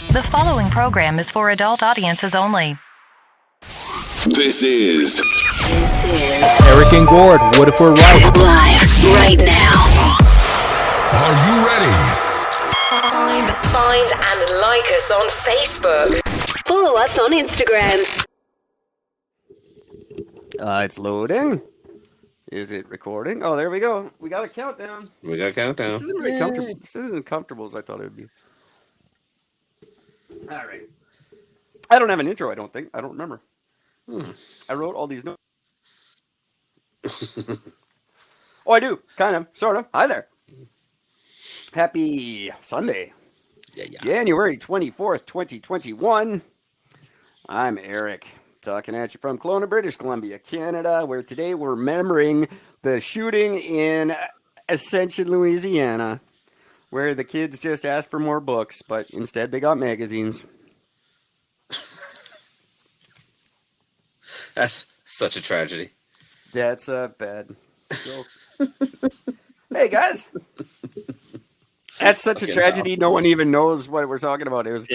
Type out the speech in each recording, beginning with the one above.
The following program is for adult audiences only. This is Eric and Gord. What if we're right? Live right now. Are you ready? Find and like us on Facebook. Follow us on Instagram. It's loading. Is it recording? Oh, there we go. We got a countdown. This isn't very comfortable. This isn't as comfortable as I thought it would be. All right. I don't have an intro, I don't think. I don't remember. I wrote all these notes. Oh, I do. Kind of. Sort of. Hi there. Happy Sunday. January 24th, 2021. I'm Eric, talking at you from Kelowna, British Columbia, Canada, where today we're remembering the shooting in Ascension, Louisiana, where the kids just asked for more books, but instead they got magazines. That's such a tragedy. That's a bad joke. Hey, guys. That's such a tragedy. No one even knows what we're talking about. It was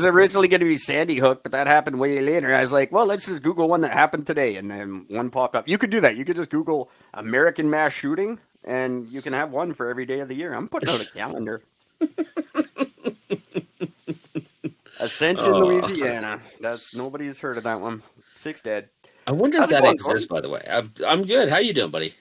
originally going to be Sandy Hook, but that happened way later. I was like, well, let's just Google one that happened today, and then one popped up. You could do that. You could just Google American mass shooting, and you can have one for every day of the year. I'm putting out a calendar. Ascension, Louisiana. Nobody's heard of that one. 6 dead. I wonder if that exists, by the way. I'm good. How you doing, buddy?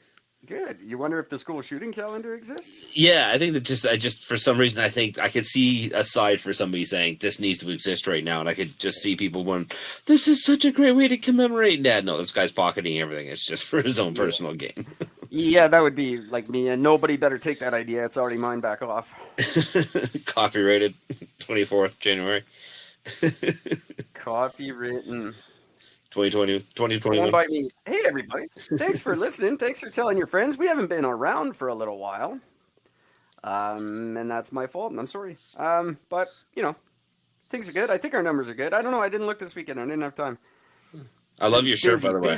Good. You wonder if the school shooting calendar exists? Yeah, I think that I just for some reason I think I could see a side for somebody saying this needs to exist right now, and I could just see people going, "This is such a great way to commemorate." Dad, no, this guy's pocketing everything. It's just for his own personal gain. Yeah, that would be like me, and nobody better take that idea. It's already mine. Back off. Copyrighted, 24th January. Copywritten. 2021. By me. Hey, everybody. Thanks for listening. Thanks for telling your friends. We haven't been around for a little while. And that's my fault, and I'm sorry. But, things are good. I think our numbers are good. I don't know. I didn't look this weekend. I didn't have time. I love your shirt, by the way.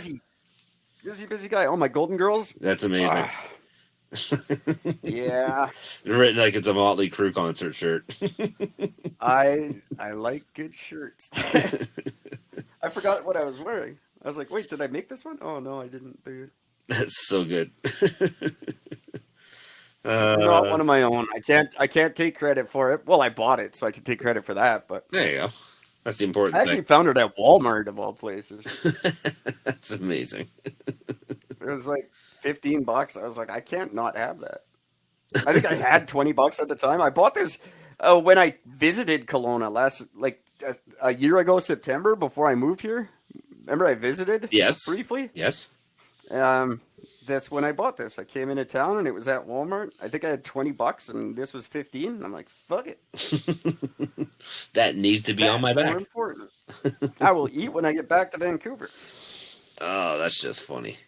Busy guy. Oh, my Golden Girls? That's amazing. Yeah. Written like it's a Motley Crue concert shirt. I like good shirts. I forgot what I was wearing. I was like, wait, did I make this one? Oh, no, I didn't, dude. That's so good. Not one of my own. I can't take credit for it. Well, I bought it, so I can take credit for that. But there you go. That's the important thing. I actually thing. Found it at Walmart, of all places. That's amazing. It was like $15. I was like, I can't not have that. I think I had $20 at the time. I bought this when I visited Kelowna a year ago, September, before I moved here. Remember I visited? Yes. Briefly? Yes. That's when I bought this. I came into town and it was at Walmart. I think I had $20 and this was $15. And I'm like, fuck it. That needs to be on my back. Important. I will eat when I get back to Vancouver. Oh, that's just funny.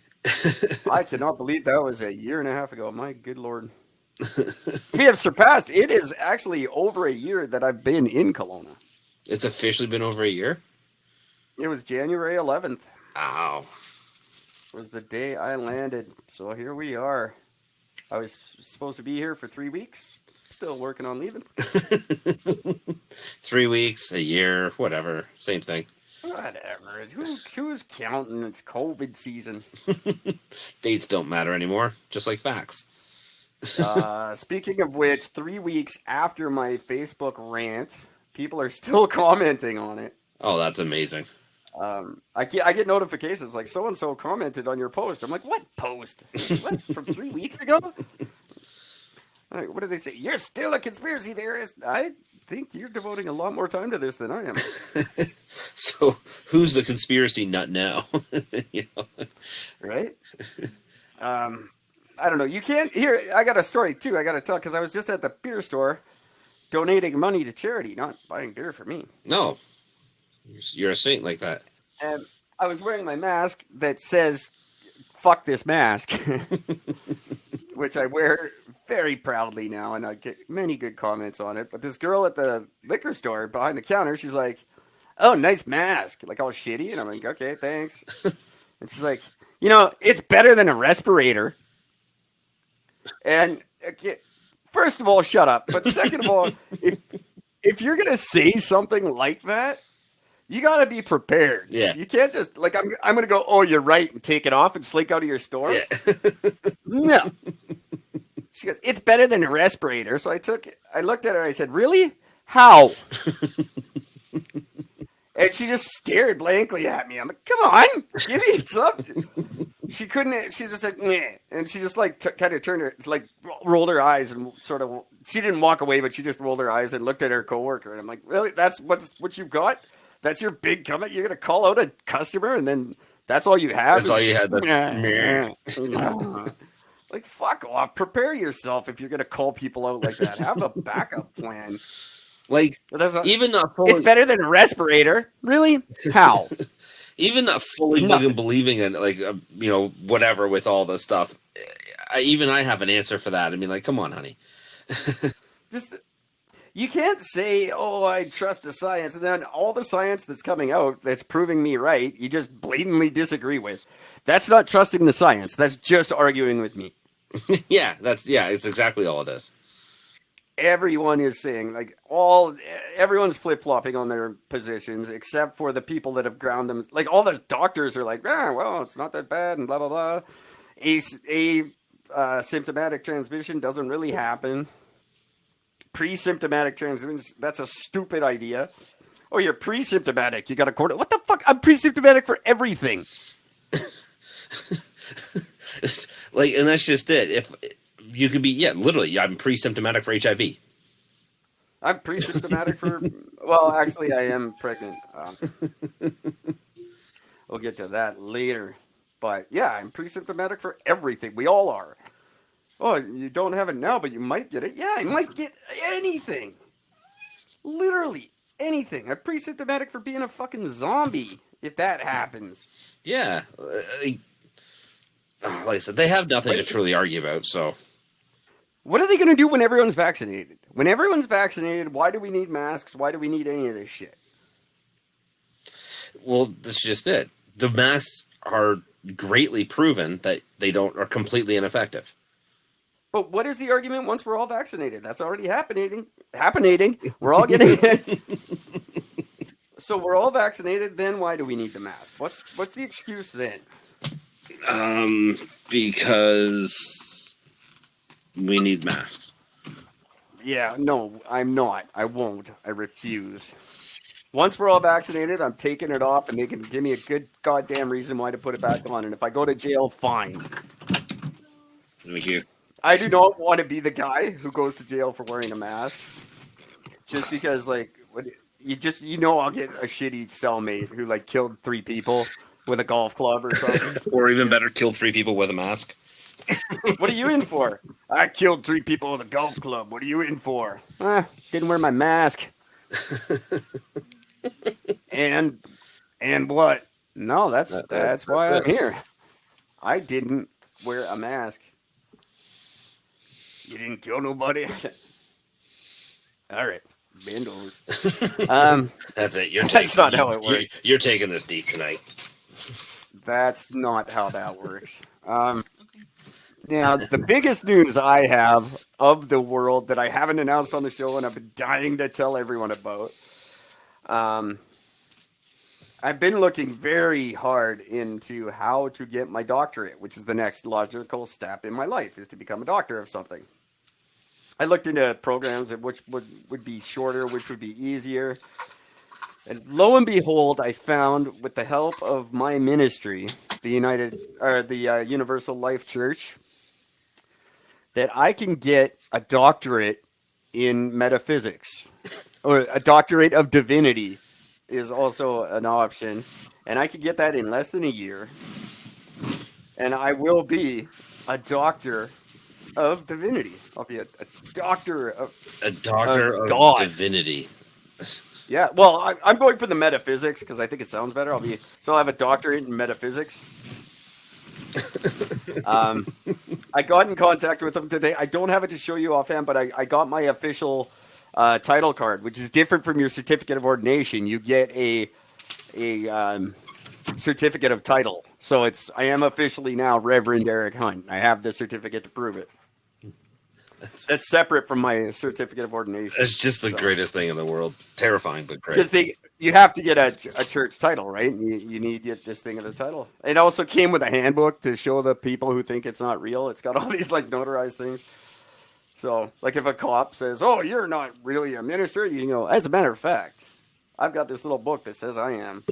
I cannot believe that was a year and a half ago. My good Lord. We have surpassed. It is actually over a year that I've been in Kelowna. It's officially been over a year? It was January 11th. Ow. Was the day I landed. So here we are. I was supposed to be here for 3 weeks. Still working on leaving. 3 weeks, a year, whatever. Same thing. Whatever. Who's counting? It's COVID season. Dates don't matter anymore, just like facts. Speaking of which, 3 weeks after my Facebook rant, people are still commenting on it. Oh, that's amazing. I get notifications like so-and-so commented on your post. I'm like, what post? What, from 3 weeks ago? Like, what do they say? You're still a conspiracy theorist. I think you're devoting a lot more time to this than I am. So who's the conspiracy nut now? Right? I don't know. You can't hear. I got a story too. I got to tell because I was just at the beer store donating money to charity, not buying beer for me. No, you're a saint like that. And I was wearing my mask that says "fuck this mask," which I wear very proudly now, and I get many good comments on it. But this girl at the liquor store behind the counter, she's like, "Oh, nice mask," like all shitty, and I'm like, "Okay, thanks." And she's like, it's better than a respirator. And first of all, shut up. But second of all, if you're gonna say something like that, you gotta be prepared. Yeah. You can't just like I'm gonna go, oh, you're right, and take it off and slink out of your store. Yeah. No. She goes, it's better than a respirator. So I looked at her and I said, really? How? And she just stared blankly at me. I'm like, come on, give me something. She couldn't, she just like, meh. And she just like kind of turned her, like rolled her eyes and sort of, she didn't walk away, but she just rolled her eyes and looked at her coworker. And I'm like, really? That's what you've got? That's your big comment? You're going to call out a customer and then that's all you have? That's all you had. Like, fuck off. Prepare yourself if you're going to call people out like that. Have a backup plan. Like, even not fully, it's better than a respirator. Really? How? Even not fully believing in, like, whatever with all this stuff. I have an answer for that. I mean, like, come on, honey. Just, you can't say, oh, I trust the science, and then all the science that's coming out that's proving me right, you just blatantly disagree with. That's not trusting the science. That's just arguing with me. Yeah, it's exactly all it is. Everyone is saying, like, everyone's flip-flopping on their positions, except for the people that have ground them. Like, all the doctors are like, well, it's not that bad, and blah, blah, blah. Symptomatic transmission doesn't really happen. Pre-symptomatic transmission, that's a stupid idea. Oh, you're pre-symptomatic. You got a quarter. What the fuck? I'm pre-symptomatic for everything. Like, and that's just it. If you could be, literally, I'm pre-symptomatic for HIV. I'm pre-symptomatic for, well, actually, I am pregnant. We'll get to that later. But yeah, I'm pre-symptomatic for everything. We all are. Oh, you don't have it now, but you might get it. Yeah, I might get anything. Literally anything. I'm pre-symptomatic for being a fucking zombie, if that happens. Yeah. Like I said, they have nothing to truly argue about, so. What are they going to do when everyone's vaccinated? When everyone's vaccinated, why do we need masks? Why do we need any of this shit? Well, that's just it. The masks are greatly proven that they are completely ineffective. But what is the argument once we're all vaccinated? That's already happening. We're all getting it. So we're all vaccinated, then why do we need the mask? What's the excuse then? Because we need masks. Yeah, no, I'm not. I won't. I refuse. Once we're all vaccinated, I'm taking it off, and they can give me a good goddamn reason why to put it back on. And if I go to jail, fine. Thank you. I do not want to be the guy who goes to jail for wearing a mask. Just because, like, I'll get a shitty cellmate who, like, killed 3 people with a golf club or something. Or even better, killed 3 people with a mask. What are you in for? I killed 3 people with a golf club. What are you in for? Didn't wear my mask. And what? No, that's why I'm here. I didn't wear a mask. You didn't kill nobody? All right. Bend over. That's it. That's not how it works. You're taking this deep tonight. That's not how that works. Now, the biggest news I have of the world that I haven't announced on the show and I've been dying to tell everyone about, I've been looking very hard into how to get my doctorate, which is the next logical step in my life, is to become a doctor of something. I looked into programs which would be shorter, which would be easier. And lo and behold, I found, with the help of my ministry, the Universal Life Church, that I can get a doctorate in metaphysics, or a doctorate of divinity is also an option. And I could get that in less than a year. And I will be a doctor of divinity. I'll be a doctor of God. Divinity. Yeah, well, I'm going for the metaphysics because I think it sounds better. I'll have a doctorate in metaphysics. I got in contact with them today. I don't have it to show you offhand, but I got my official title card, which is different from your certificate of ordination. You get a certificate of title. So I am officially now Reverend Eric Hunt. I have the certificate to prove it. That's separate from my certificate of ordination. It's just the greatest thing in the world. Terrifying, but great. Because you have to get a church title, right? You need to get this thing of the title. It also came with a handbook to show the people who think it's not real. It's got all these like notarized things. So, like if a cop says, "Oh, you're not really a minister," you know, as a matter of fact, I've got this little book that says I am.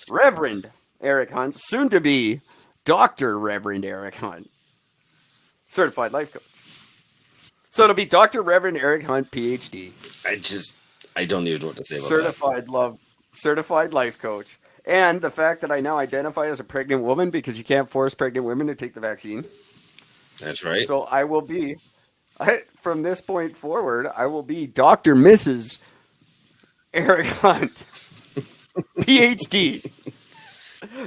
Reverend Eric Hunt, soon to be Dr. Reverend Eric Hunt, certified life coach. So it'll be Dr. Reverend Eric Hunt, PhD. I don't even know what to say about certified life coach. And the fact that I now identify as a pregnant woman because you can't force pregnant women to take the vaccine. That's right. So I will be, from this point forward, I will be Dr. Mrs. Eric Hunt, PhD.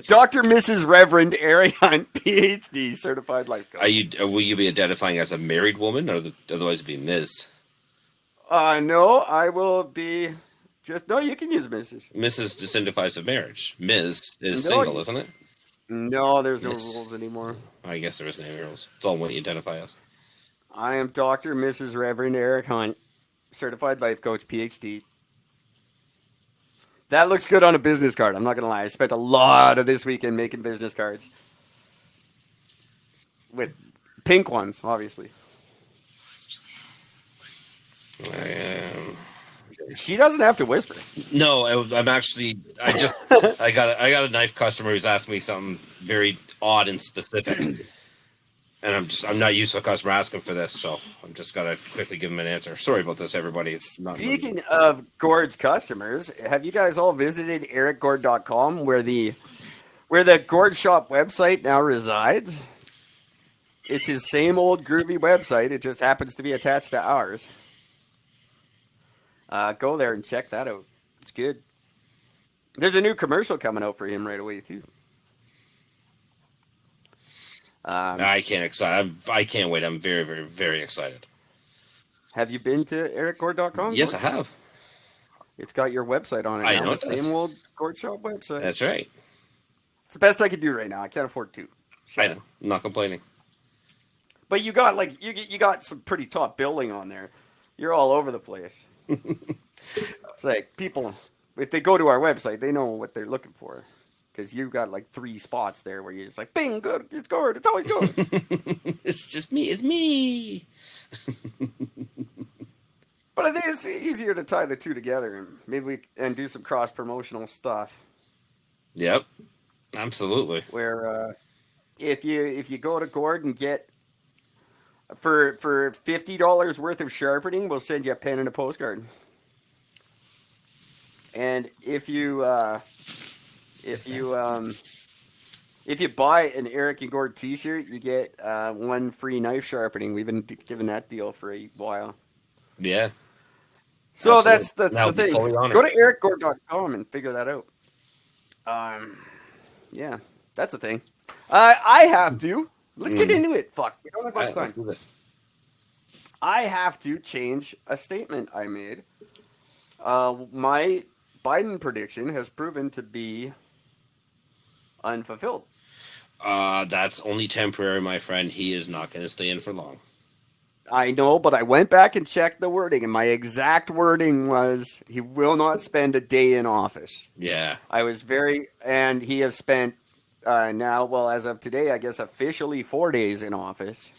Dr. Mrs. Reverend Eric Hunt, PhD, certified life coach. Will you be identifying as a married woman, or otherwise be Ms.? No, I will be no, you can use Mrs. Mrs. just identifies of marriage. Ms. is single, isn't it? No, there's no rules anymore. I guess there isn't any rules. It's all what you identify as. I am Dr. Mrs. Reverend Eric Hunt, certified life coach, PhD. That looks good on a business card. I'm not going to lie. I spent a lot of this weekend making business cards. With pink ones, obviously. She doesn't have to whisper. No, I'm actually. I got a knife customer who's asked me something very odd and specific, and I'm not used to a customer asking for this, so I'm just gotta quickly give him an answer. Sorry about this, everybody. It's not. Speaking of Gord's customers, have you guys all visited ericgord.com where the Gord Shop website now resides? It's his same old groovy website. It just happens to be attached to ours. Go there and check that out. It's good. There's a new commercial coming out for him right away too. I can't wait. I'm very, very, very excited. Have you been to ericgord.com? Yes, I have. It's got your website on it. I now. know The same old Gord Shop website. That's right. It's the best I can do right now. I can't afford to. I know. I'm not complaining. But you got you got some pretty top billing on there. You're all over the place. It's like people, if they go to our website, they know what they're looking for. Because you got like 3 spots there where you're just like, bing, good, it's Gord, it's always Gord. It's just me, it's me. But I think it's easier to tie the two together and maybe do some cross promotional stuff. Yep, absolutely. Where if you go to Gord and get for $50 worth of sharpening, we'll send you a pen and a postcard. And if you buy an Eric and Gord t-shirt, you get 1 free knife sharpening. We've been giving that deal for a while. Yeah. So absolutely. that's the thing. Go to ericgord.com and figure that out. Yeah, that's the thing. I have to. Let's get into it. Fuck, we don't have much time. Let's do this. I have to change a statement I made. My Biden prediction has proven to be unfulfilled. That's only temporary, my friend. He is not going to stay in for long. I know, but I went back and checked the wording, and my exact wording was, he will not spend a day in office. Yeah. And he has spent now, well, as of today, I guess officially 4 days in office.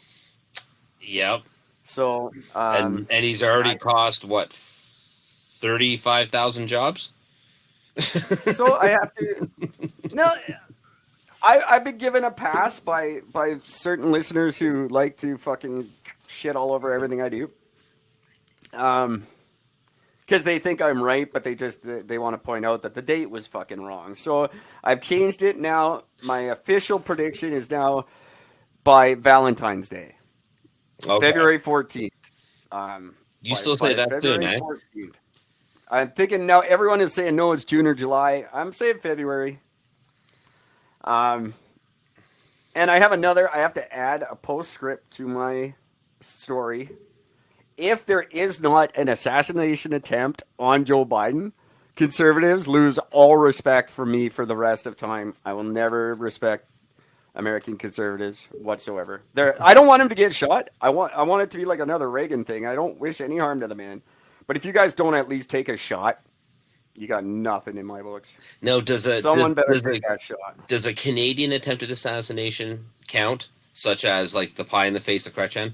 Yep. So, and he's already cost, what, 35,000 jobs? So I have to. No, I've been given a pass by certain listeners who like to fucking shit all over everything I do. Because they think I'm right, but they want to point out that the date was fucking wrong. So I've changed it now. My official prediction is now by Valentine's Day, February 14th. You still say that soon, eh? 14th. I'm thinking now. Everyone is saying no, it's June or July. I'm saying February. And I have to add a postscript to my story. If there is not an assassination attempt on Joe Biden, conservatives lose all respect for me for the rest of time. I will never respect American conservatives whatsoever. I don't want him to get shot. I want it to be like another Reagan thing. I don't wish any harm to the man. But if you guys don't at least take a shot, you got nothing in my books. Now, Someone better take that shot. Does a Canadian attempted assassination count, such as like the pie in the face of Kretchen?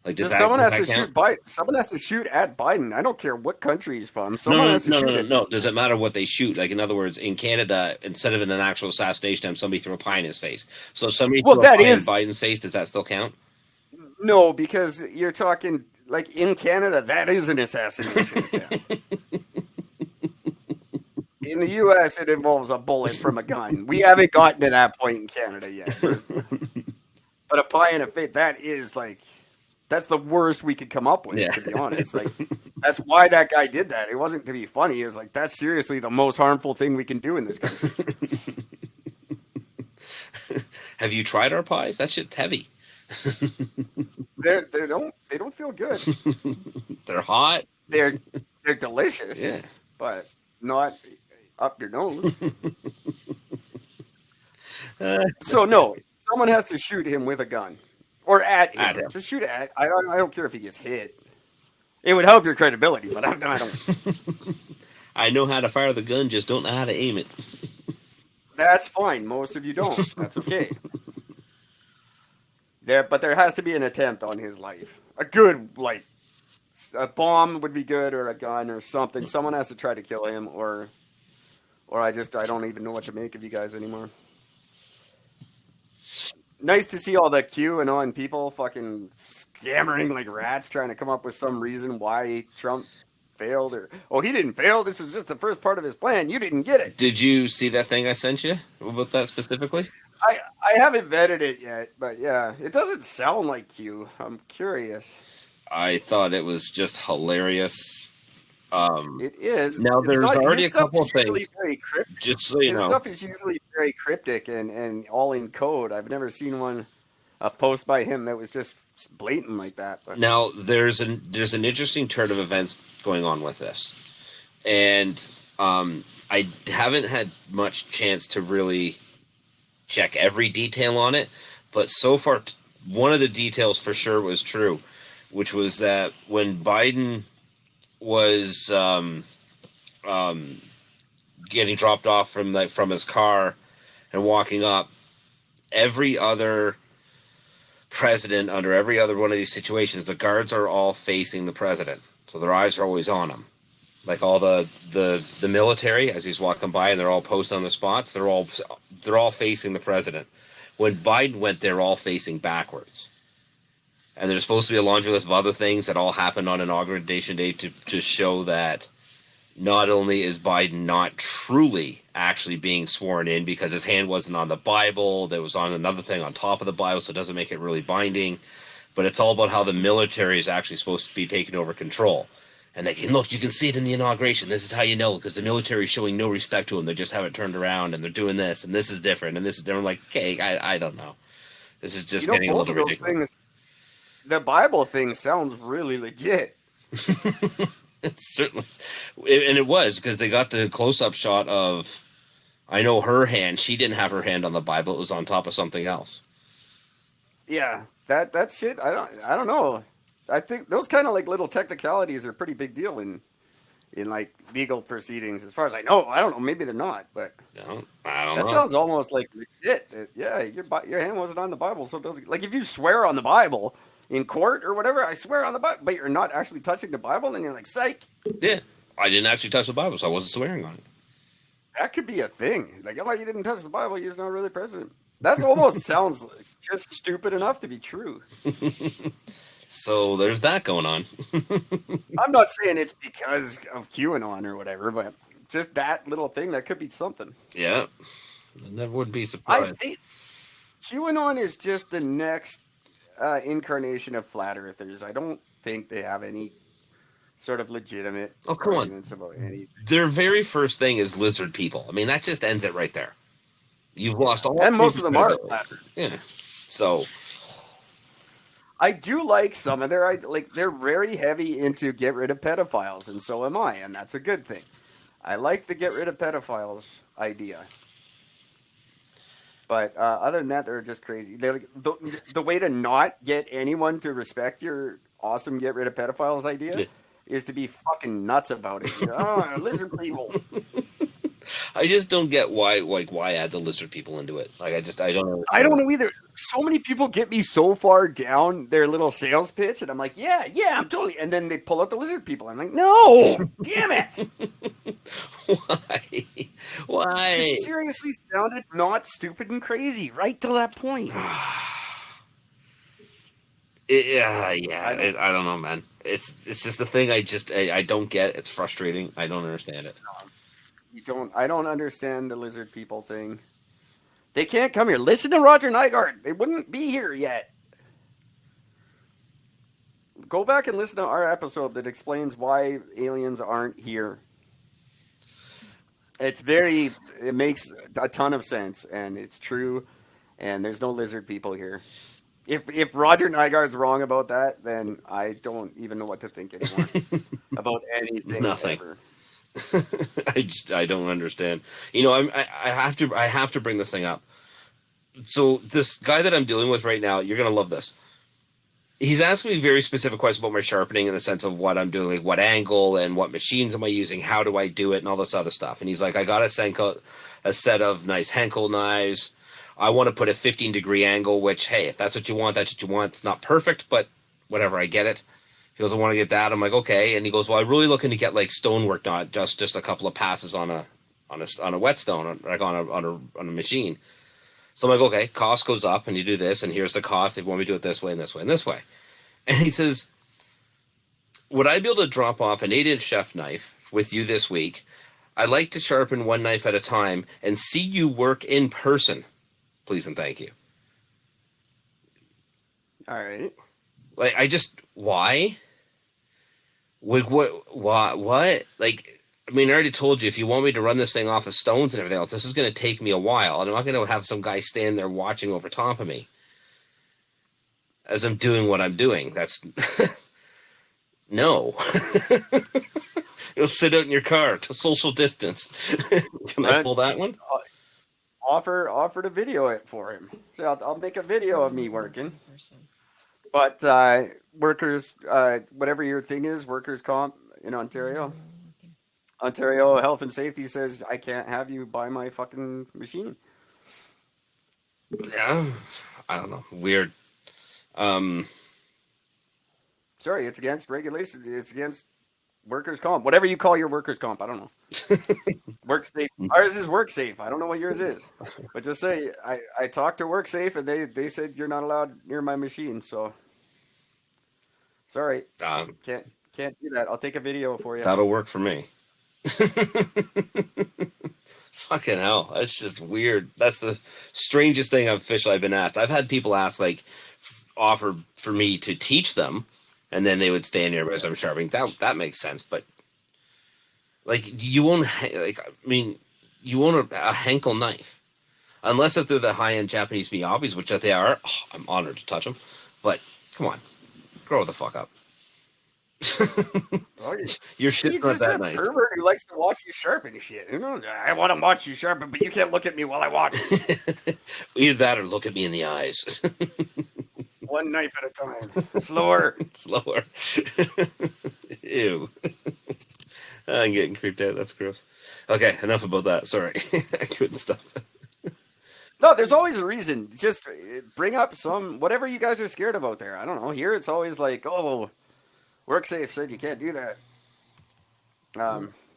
Like, Someone has to shoot Biden. Someone has to shoot at Biden. I don't care what country he's from. Someone has to shoot. No. Does it matter what they shoot? Like, in other words, in Canada, instead of an actual assassination, somebody threw a pie in his face. So if somebody threw a pie in Biden's face, does that still count? No, because you're talking like in Canada, that is an assassination attempt. In the U.S., it involves a bullet from a gun. We haven't gotten to that point in Canada yet. But a pie in a face, that's the worst we could come up with, to be honest. Like, that's why that guy did that. It wasn't to be funny. It was like, that's seriously the most harmful thing we can do in this country. Have you tried our pies? That shit's heavy. They don't feel good. They're hot. They're delicious. Yeah. But not up your nose. So no, someone has to shoot him with a gun. Or at him. Just shoot at. I don't care if he gets hit. It would help your credibility, but I don't. I know how to fire the gun, just don't know how to aim it. That's fine. Most of you don't. That's okay. But there has to be an attempt on his life. A good, like, a bomb would be good, or a gun, or something. Someone has to try to kill him, or I don't even know what to make of you guys anymore. Nice to see all the QAnon people fucking scammering like rats, trying to come up with some reason why Trump failed, or he didn't fail. This was just the first part of his plan. You didn't get it. Did you see that thing I sent you about that specifically? I haven't vetted it yet, but yeah, it doesn't sound like Q. I'm curious. I thought it was just hilarious. It is. Now there's already a couple of things. Just so you know, stuff is usually very cryptic and all in code. I've never seen a post by him that was just blatant like that. But. Now there's an interesting turn of events going on with this, and I haven't had much chance to really check every detail on it, but so far one of the details for sure was true, which was that when Biden was getting dropped off from his car and walking up, every other president under every other one of these situations, the guards are all facing the president, so their eyes are always on him. Like all the military, as he's walking by, and they're all posted on the spots, they're all facing the president. When Biden went, they're all facing backwards. And there's supposed to be a laundry list of other things that all happened on Inauguration Day to show that not only is Biden not truly actually being sworn in because his hand wasn't on the Bible, there was on another thing on top of the Bible, so it doesn't make it really binding, but it's all about how the military is actually supposed to be taking over control. And they can look, you can see it in the inauguration. This is how you know, because the military is showing no respect to him. They just have it turned around, and they're doing this, and this is different, and this is different. Like, okay, I don't know. This is just getting a little ridiculous. The Bible thing sounds really legit. It's certainly, and it was, because they got the close-up shot of, I know her hand. She didn't have her hand on the Bible. It was on top of something else. Yeah, that shit. I don't know. I think those kind of like little technicalities are a pretty big deal in like legal proceedings. As far as I know, I don't know. Maybe they're not, but no, I don't know. That sounds almost like legit. Yeah, your hand wasn't on the Bible, so it doesn't. Like if you swear on the Bible in court or whatever, I swear on the Bible, but you're not actually touching the Bible, then you're like, psych. Yeah, I didn't actually touch the Bible, so I wasn't swearing on it. That could be a thing. Like, oh, you didn't touch the Bible, you're not really president. That almost sounds just stupid enough to be true. So there's that going on. I'm not saying it's because of QAnon or whatever, but just that little thing, that could be something. Yeah. I never would be surprised. I think QAnon is just the next incarnation of flat earthers. I don't think they have any sort of legitimate arguments about anything. Their very first thing is lizard people. I mean, that just ends it right there. You've lost all. And most of them are flat earthers. Yeah. So I do like some of their, like, they're very heavy into get rid of pedophiles, and so am I, and that's a good thing. I like the get rid of pedophiles idea. But other than that, they're just crazy. They're like, the way to not get anyone to respect your awesome get rid of pedophiles idea is to be fucking nuts about it. Oh, lizard people. I just don't get why add the lizard people into it. Like I don't know. I don't know either. So many people get me so far down their little sales pitch, and I'm like, yeah, I'm totally. And then they pull out the lizard people. I'm like, no, damn it. Why? It seriously sounded not stupid and crazy right till that point. I don't know, man. It's just the thing I don't get. It's frustrating. I don't understand it. I don't understand the lizard people thing. They can't come here. Listen to Roger Nygaard. They wouldn't be here yet. Go back and listen to our episode that explains why aliens aren't here. It makes a ton of sense, and it's true, and there's no lizard people here. If Roger Nygaard's wrong about that, then I don't even know what to think anymore about anything. Nothing. Ever. I don't understand. You know, I have to bring this thing up. So this guy that I'm dealing with right now, you're gonna love this. He's asking me very specific questions about my sharpening in the sense of what I'm doing, like what angle and what machines am I using, how do I do it, and all this other stuff. And he's like, I got a set of nice Henkel knives. I want to put a 15-degree angle, which, hey, if that's what you want, that's what you want. It's not perfect, but whatever, I get it. He goes, I want to get that. I'm like, okay. And he goes, well, I'm really looking to get like stonework, not just a couple of passes on a whetstone, like on a machine. So I'm like, okay, cost goes up, and you do this, and here's the cost. If you want me to do it this way and this way and this way. And he says, would I be able to drop off an 8-inch chef knife with you this week? I'd like to sharpen one knife at a time and see you work in person. Please and thank you. All right. Like, why? What? Like, I mean, I already told you, if you want me to run this thing off of stones and everything else, this is going to take me a while. And I'm not going to have some guy stand there watching over top of me as I'm doing what I'm doing. That's no. You'll sit out in your car to social distance. Can I pull that one? Offer to video it for him. So I'll make a video of me working. But workers, whatever your thing is, workers' comp in Ontario Health and Safety says I can't have you buy my fucking machine. Yeah, I don't know. Weird. Sorry, it's against regulations. It's against workers' comp. Whatever you call your workers' comp, I don't know. Work safe. Ours is work safe. I don't know what yours is, but just say I talked to Work Safe and they said you're not allowed near my machine. So sorry, can't do that. I'll take a video for you. That'll work for me. Fucking hell, that's just weird. That's the strangest thing officially I've been asked. I've had people ask, like, offer for me to teach them, and then they would stand there as I'm sharpening. That makes sense, but like, you own a Henkel knife, unless if they're the high-end Japanese Miyabis, which they are. Oh, I'm honored to touch them, but come on, grow the fuck up. Your shit's not that nice. Pervert who likes to watch you sharpen shit. You know, I want to watch you sharpen, but you can't look at me while I watch it. Either that or look at me in the eyes. One knife at a time. Slower. Ew. I'm getting creeped out. That's gross. Okay, enough about that. Sorry. I couldn't stop. No, there's always a reason. Just bring up whatever you guys are scared of out there. I don't know. Here it's always like, oh, WorkSafe said you can't do that.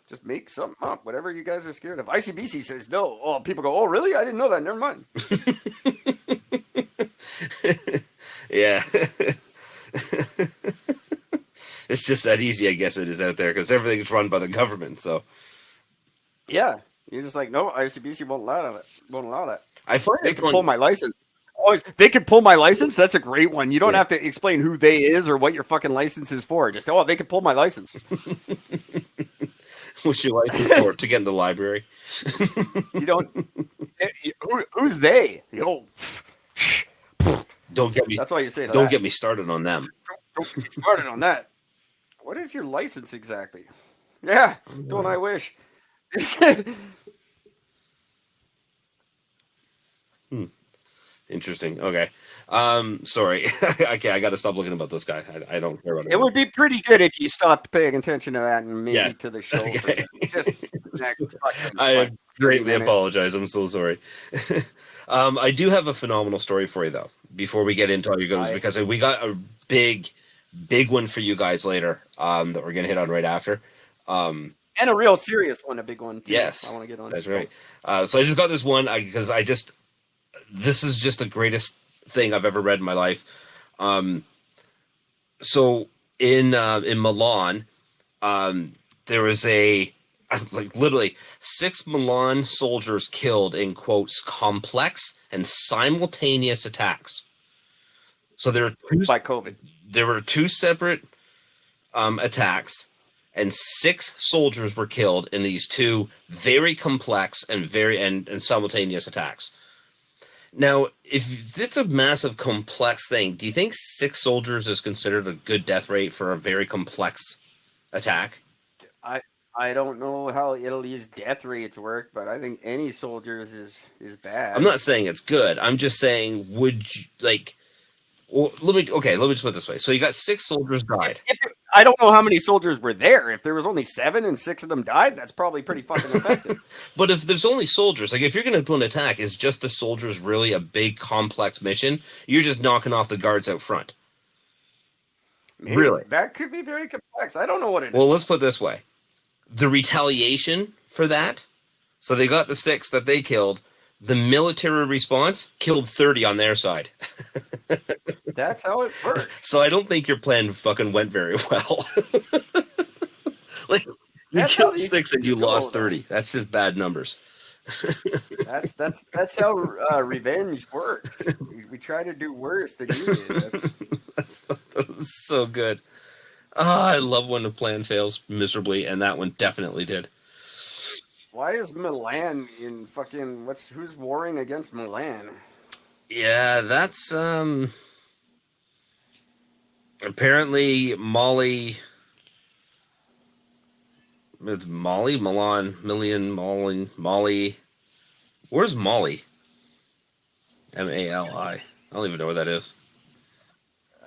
Just make something up, whatever you guys are scared of. ICBC says no. Oh, people go, oh, really? I didn't know that. Never mind. Yeah. It's just that easy, I guess it is out there, because everything's run by the government, so. Yeah. You're just like, no, ICBC won't allow that. I find they can pull my license. They could pull my license. That's a great one. You don't have to explain who they is or what your fucking license is for. Just they could pull my license. What's your license for? To get in the library? You don't. Who's they? Don't get me. That's why you say. Don't get me started on them. Don't get me started on that. What is your license exactly? Yeah, don't I wish? Interesting. Okay. Sorry. Okay, I got to stop looking about this guy. I don't care about It would be pretty good if you stopped paying attention to that and maybe Yes. to the show for Okay. just the next fucking, I like, 30 greatly minutes. apologize. I'm so sorry. I do have a phenomenal story for you, though, before we get into all your goes, because we got a big one for you guys later that we're going to hit on right after. And a real serious one, a big one, too. Yes. I want to get on. That's right. So I just got this one because this is just the greatest thing I've ever read in my life. So in Milan, there was literally 6 Milan soldiers killed in quotes complex and simultaneous attacks. So By COVID. There were 2 separate attacks, and 6 soldiers were killed in these 2 very complex and and simultaneous attacks. Now, if it's a massive, complex thing, do you think 6 soldiers is considered a good death rate for a very complex attack? I don't know how Italy's death rates work, but I think any soldiers is bad. I'm not saying it's good. I'm just saying, would you, well, let me just put it this way. So you got 6 soldiers died. I don't know how many soldiers were there. If there was only 7 and 6 of them died, that's probably pretty fucking effective. But if there's only soldiers, like if you're going to do an attack, is just the soldiers really a big complex mission? You're just knocking off the guards out front. Maybe. Really? That could be very complex. I don't know what it is. Well, let's put it this way. The retaliation for that, so they got the 6 that they killed. The military response killed 30 on their side. That's how it works. So I don't think your plan fucking went very well. You That's killed how 6 and you go, lost though. 30. That's just bad numbers. That's how revenge works. We try to do worse than you did. That was so good. I love when a plan fails miserably, and that one definitely did. Why is Milan in fucking who's warring against Milan? Yeah, that's apparently Mali. It's Mali, Milan, Mali. Where's Mali? Mali. I don't even know where that is.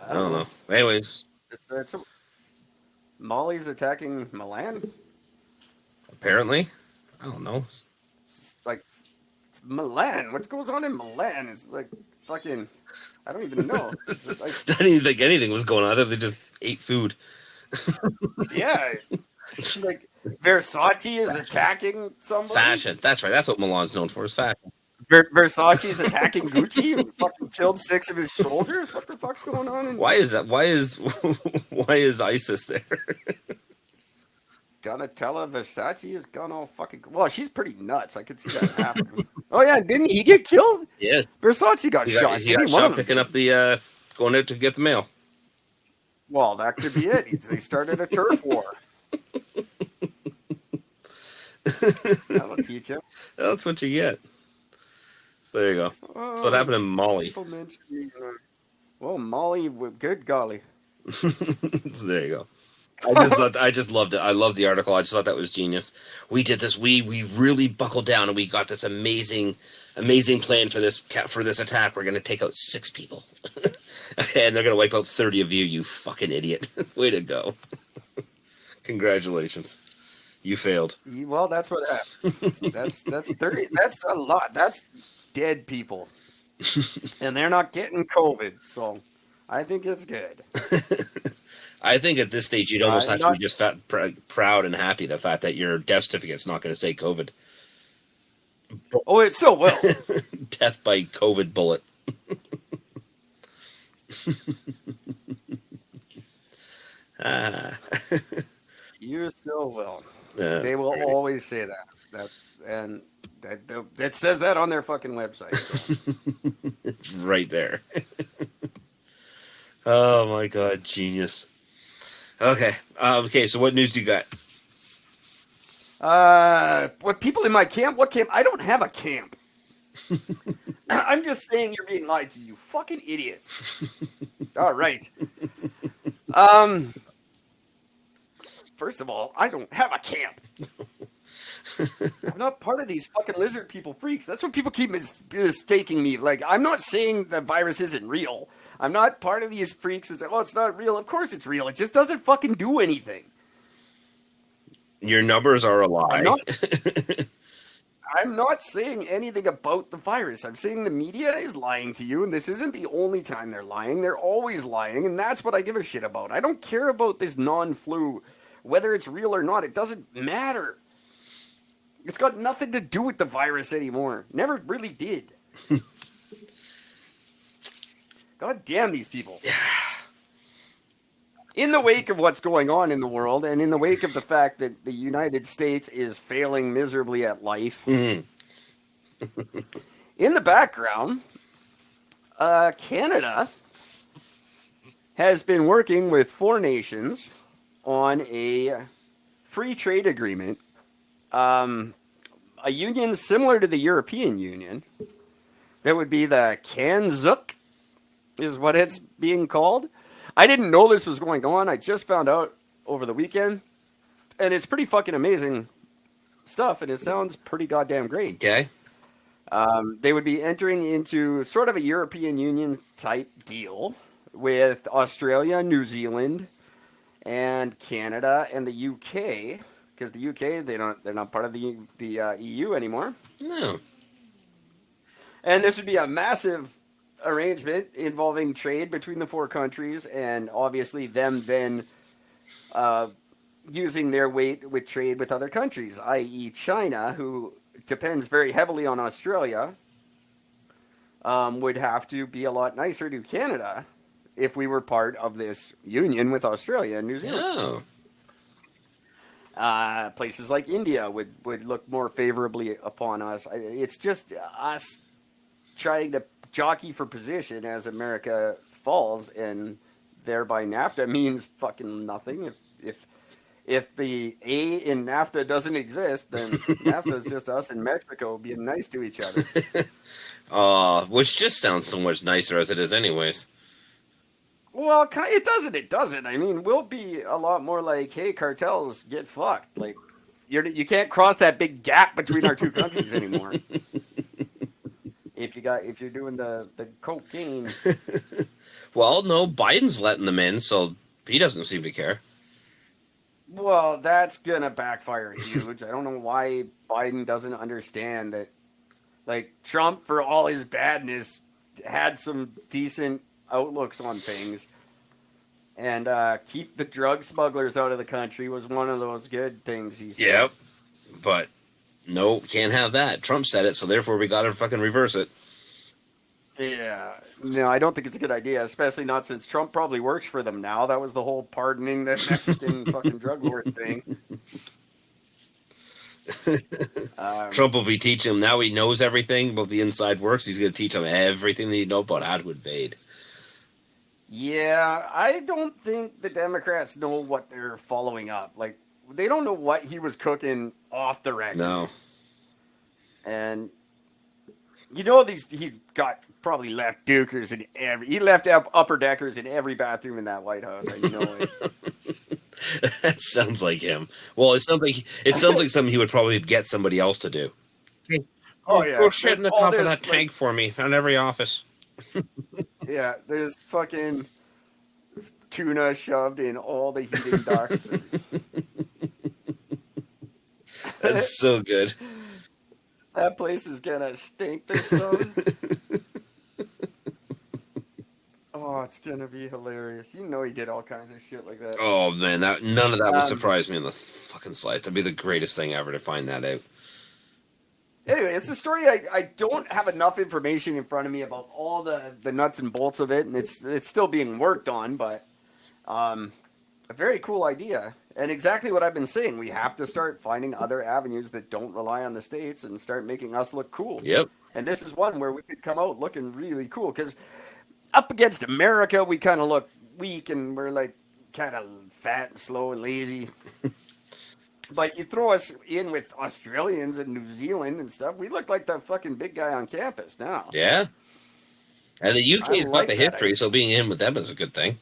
I don't know. Anyways, Mali's attacking Milan. apparently, I don't know. It's Milan. What goes on in Milan? It's like fucking. I don't even know. It's like, I didn't even think anything was going on. I thought they just ate food. yeah, it's like Versace is attacking somebody. Fashion. That's right. That's what Milan's known for, is fashion. Versace's attacking Gucci and fucking killed 6 of his soldiers. What the fuck's going on? Why is that? Why is ISIS there? Donatella Versace is gone all fucking. Well, she's pretty nuts. I could see that happening. Oh yeah, didn't he get killed? Yes. Versace got shot. He got shot picking up the going out to get the mail. Well, that could be it. They started a turf war. That'll teach you. That's what you get. So there you go. So what happened in Mali? Well, Mali, good golly. So there you go. I just loved it. I loved the article. I just thought that was genius. We did this. We really buckled down and we got this amazing plan for this attack. We're going to take out 6 people. Okay, and they're going to wipe out 30 of you, you fucking idiot. Way to go. Congratulations. You failed. Well, that's what happens. That's 30. That's a lot. That's dead people. And they're not getting COVID. So I think it's good. I think at this stage you'd almost have to be just proud and happy the fact that your death certificate's not going to say COVID. Oh, it so will. Death by COVID bullet. You still will. They will always say that. That says that on their fucking website. So. It's right there. Oh my god, genius. Okay. So what news do you got? What people in my camp? What camp? I don't have a camp. I'm just saying you're being lied to, you fucking idiots. All right. First of all, I don't have a camp. I'm not part of these fucking lizard people freaks. That's what people keep mistaking me. Like, I'm not saying the virus isn't real. I'm not part of these freaks that say, oh, it's not real. Of course it's real. It just doesn't fucking do anything. Your numbers are a lie. I'm not saying anything about the virus. I'm saying the media is lying to you, and this isn't the only time they're lying. They're always lying, and that's what I give a shit about. I don't care about this non-flu. Whether it's real or not, it doesn't matter. It's got nothing to do with the virus anymore. Never really did. God damn these people. Yeah. In the wake of what's going on in the world, and in the wake of the fact that the United States is failing miserably at life, in the background, Canada has been working with 4 nations on a free trade agreement, a union similar to the European Union. That would be the CANZUK, is what it's being called. I didn't know this was going on. I just found out over the weekend, and it's pretty fucking amazing stuff, and it sounds pretty goddamn great. Okay. They would be entering into sort of a European Union type deal with Australia, New Zealand, and Canada, and the UK, because the UK they're not part of the EU anymore. No. And this would be a massive arrangement involving trade between the 4 countries, and obviously them then using their weight with trade with other countries, i.e. China, who depends very heavily on Australia, would have to be a lot nicer to Canada if we were part of this union with Australia and New Zealand. Oh. Places like India would look more favorably upon us. It's just us trying to jockey for position as America falls, and thereby NAFTA means fucking nothing. If the A in NAFTA doesn't exist, then NAFTA is just us and Mexico being nice to each other. Which just sounds so much nicer as it is anyways. Well, it doesn't. It doesn't. I mean, we'll be a lot more like, hey, cartels, get fucked. Like, you can't cross that big gap between our 2 countries anymore. If you're doing the cocaine. Well, no, Biden's letting them in, so he doesn't seem to care. Well, that's gonna backfire huge. I don't know why Biden doesn't understand that. Like, Trump, for all his badness, had some decent outlooks on things, and keep the drug smugglers out of the country was one of those good things he said. Yep, but no, can't have that. Trump said it, so therefore we got to fucking reverse it. Yeah, no, I don't think it's a good idea, especially not since Trump probably works for them now. That was the whole pardoning the Mexican fucking drug lord thing. Trump will be teaching him, now he knows everything about the inside works. He's going to teach him everything that you know about how to invade. Yeah, I don't think the Democrats know what they're following up. Like, they don't know what he was cooking off the record. No. And you know, he's got probably left dukers in he left upper deckers in every bathroom in that White House. I know it. That sounds like him. Well, it sounds like something he would probably get somebody else to do. Oh yeah, Go shit in the top of that like, tank for me on every office. Yeah, there's fucking tuna shoved in all the heating ducts. That's so good. That place is gonna stink this summer. Oh, it's gonna be hilarious. You know he did all kinds of shit like that. Oh man, none of that would surprise me in the fucking slice. That'd be the greatest thing ever to find that out. Anyway, it's a story I don't have enough information in front of me about all the nuts and bolts of it, and it's still being worked on, but a very cool idea. And exactly what I've been saying, we have to start finding other avenues that don't rely on the States and start making us look cool. Yep. And this is one where we could come out looking really cool, because up against America, we kind of look weak and we're like kind of fat and slow and lazy. But you throw us in with Australians and New Zealand and stuff, we look like the fucking big guy on campus now. Yeah. And the UK's got like the that history, so being in with them is a good thing.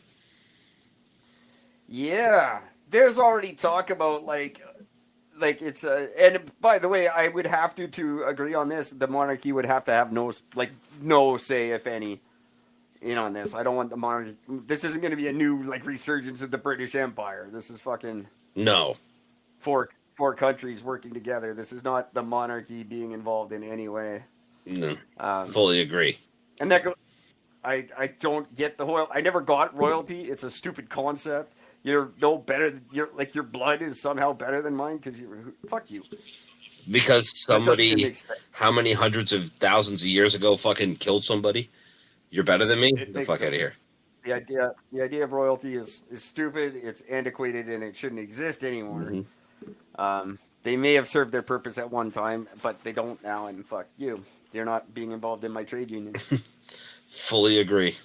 Yeah. There's already talk about, like, like it's and by the way, I would have to agree on this. The monarchy would have to have no say, if any, in on this. I don't want the monarchy. This isn't going to be a new like resurgence of the British Empire. This is fucking No. four countries working together. This is not the monarchy being involved in any way. No. Fully agree. And that I don't get the whole. I never got royalty. It's a stupid concept. You're no better. You're like your blood is somehow better than mine because you. Fuck you. Because somebody, make sense. how many hundreds of thousands of years ago, fucking killed somebody? You're better than me? It Get the makes fuck no out of here. The idea of royalty is stupid. It's antiquated and it shouldn't exist anymore. They may have served their purpose at one time, but they don't now. And fuck you. You're not being involved in my trade union. Fully agree.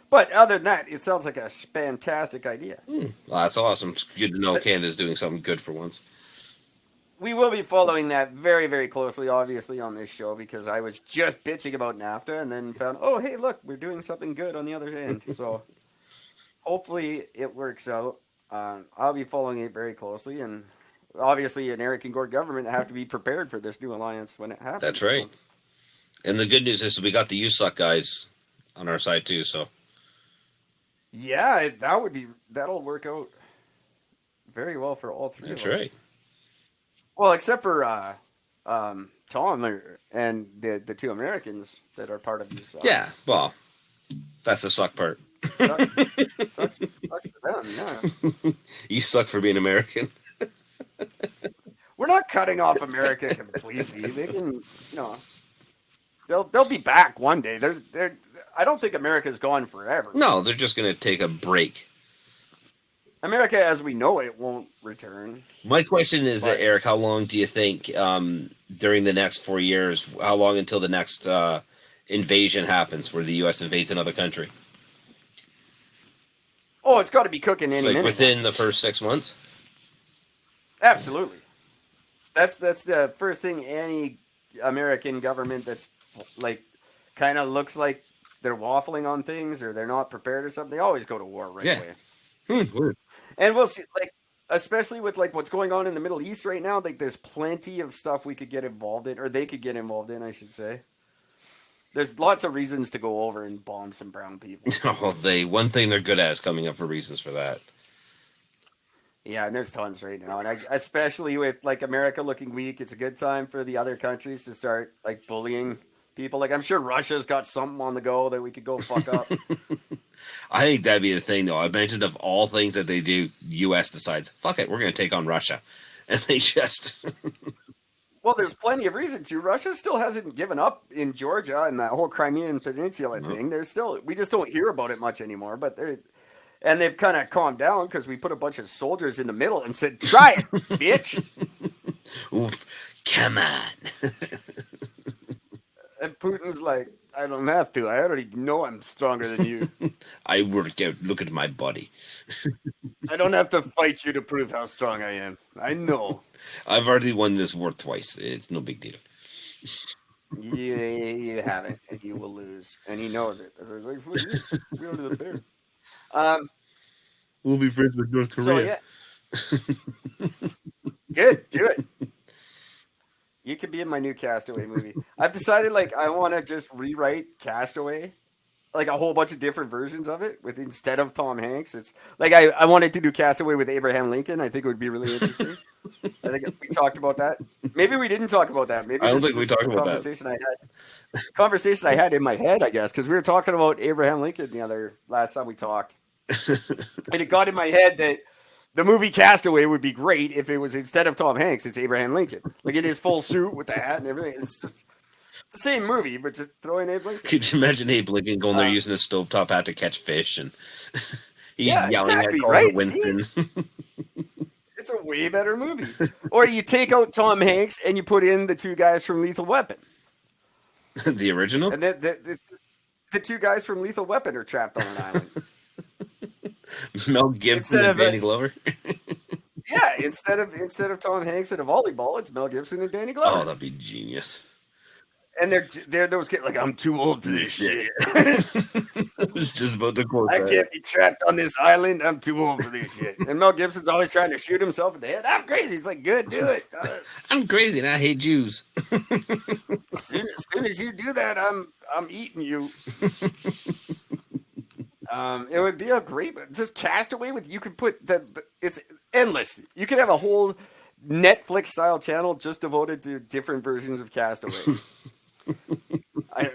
But other than that, it sounds like a fantastic idea. Well, that's awesome. It's good to know Canada's doing something good for once. We will be following that very, very closely, obviously, on this show, because I was just bitching about NAFTA and then found, oh, hey, look, we're doing something good on the other end. So hopefully it works out. I'll be following it very closely, and obviously an Eric and Gord government have to be prepared for this new alliance when it happens. That's right. And the good news is we got the USUC guys on our side too, so. Yeah, that'll work out very well for all three That's of us. right. Well, except for Tom and the two Americans that are part of USUC. Yeah, well, that's the suck part. Sucks for them, yeah. You suck for being American. We're not cutting off America completely. They can, they'll be back one day. They're. I don't think America's gone forever. No, they're just going to take a break. America, as we know it, won't return. My question is, Eric, how long do you think during the next 4 years? How long until the next invasion happens, where the U.S. invades another country? Oh, it's got to be cooking any minute. Within the first 6 months. Absolutely. That's the first thing any American government that's like kind of looks like they're waffling on things or they're not prepared or something. They always go to war right away. Weird. And we'll see, like, especially with like what's going on in the Middle East right now. Like, there's plenty of stuff we could get involved in, or they could get involved in, I should say. There's lots of reasons to go over and bomb some brown people. One thing they're good at is coming up for reasons for that. Yeah, and there's tons right now, and especially with like America looking weak, it's a good time for the other countries to start like bullying people. Like, I'm sure Russia's got something on the go that we could go fuck up. I think that'd be the thing, though. I mentioned of all things that they do, U.S. decides, fuck it, we're going to take on Russia, and they just. Well, there's plenty of reason to. Russia still hasn't given up in Georgia and that whole Crimean Peninsula thing. There's still, we just don't hear about it much anymore, but they've kind of calmed down because we put a bunch of soldiers in the middle and said, try it, bitch. Ooh, come on. And Putin's like, I don't have to. I already know I'm stronger than you. I work out. Look at my body. I don't have to fight you to prove how strong I am. I know. I've already won this war twice. It's no big deal. You haven't, and you will lose. And he knows it. So he's like, we go to the bear. We'll be friends with North Korea. So, yeah. Good. Do it. You could be in my new Castaway movie. I've decided, like, I want to just rewrite Castaway, like a whole bunch of different versions of it with instead of Tom Hanks. It's like I wanted to do Castaway with Abraham Lincoln. I think it would be really interesting. I think we talked about that. Maybe we didn't talk about that. Maybe I don't think we talked about that. Conversation I had in my head, I guess, because we were talking about Abraham Lincoln last time we talked, and it got in my head that the movie Castaway would be great if it was, instead of Tom Hanks, it's Abraham Lincoln. Like, in his full suit with the hat and everything. It's just the same movie, but just throwing Abe Lincoln. Could you imagine Abe Lincoln going there using a stovetop hat to catch fish, and he's yelling at Carl Winston? It's a way better movie. Or you take out Tom Hanks and you put in the two guys from Lethal Weapon. The original? And the two guys from Lethal Weapon are trapped on an island. Mel Gibson and Danny Glover. Yeah, instead of Tom Hanks and a volleyball, it's Mel Gibson and Danny Glover. Oh, that'd be genius. And they're those kids like, I'm too old for this shit. I was just about to quote I that. can't be trapped on this island. I'm too old for this shit. And Mel Gibson's always trying to shoot himself in the head. I'm crazy. He's like, good, do it. I'm crazy and I hate Jews. As soon as you do that, I'm eating you. It would be a great, just Castaway with, you could put it's endless. You could have a whole Netflix style channel just devoted to different versions of Castaway. I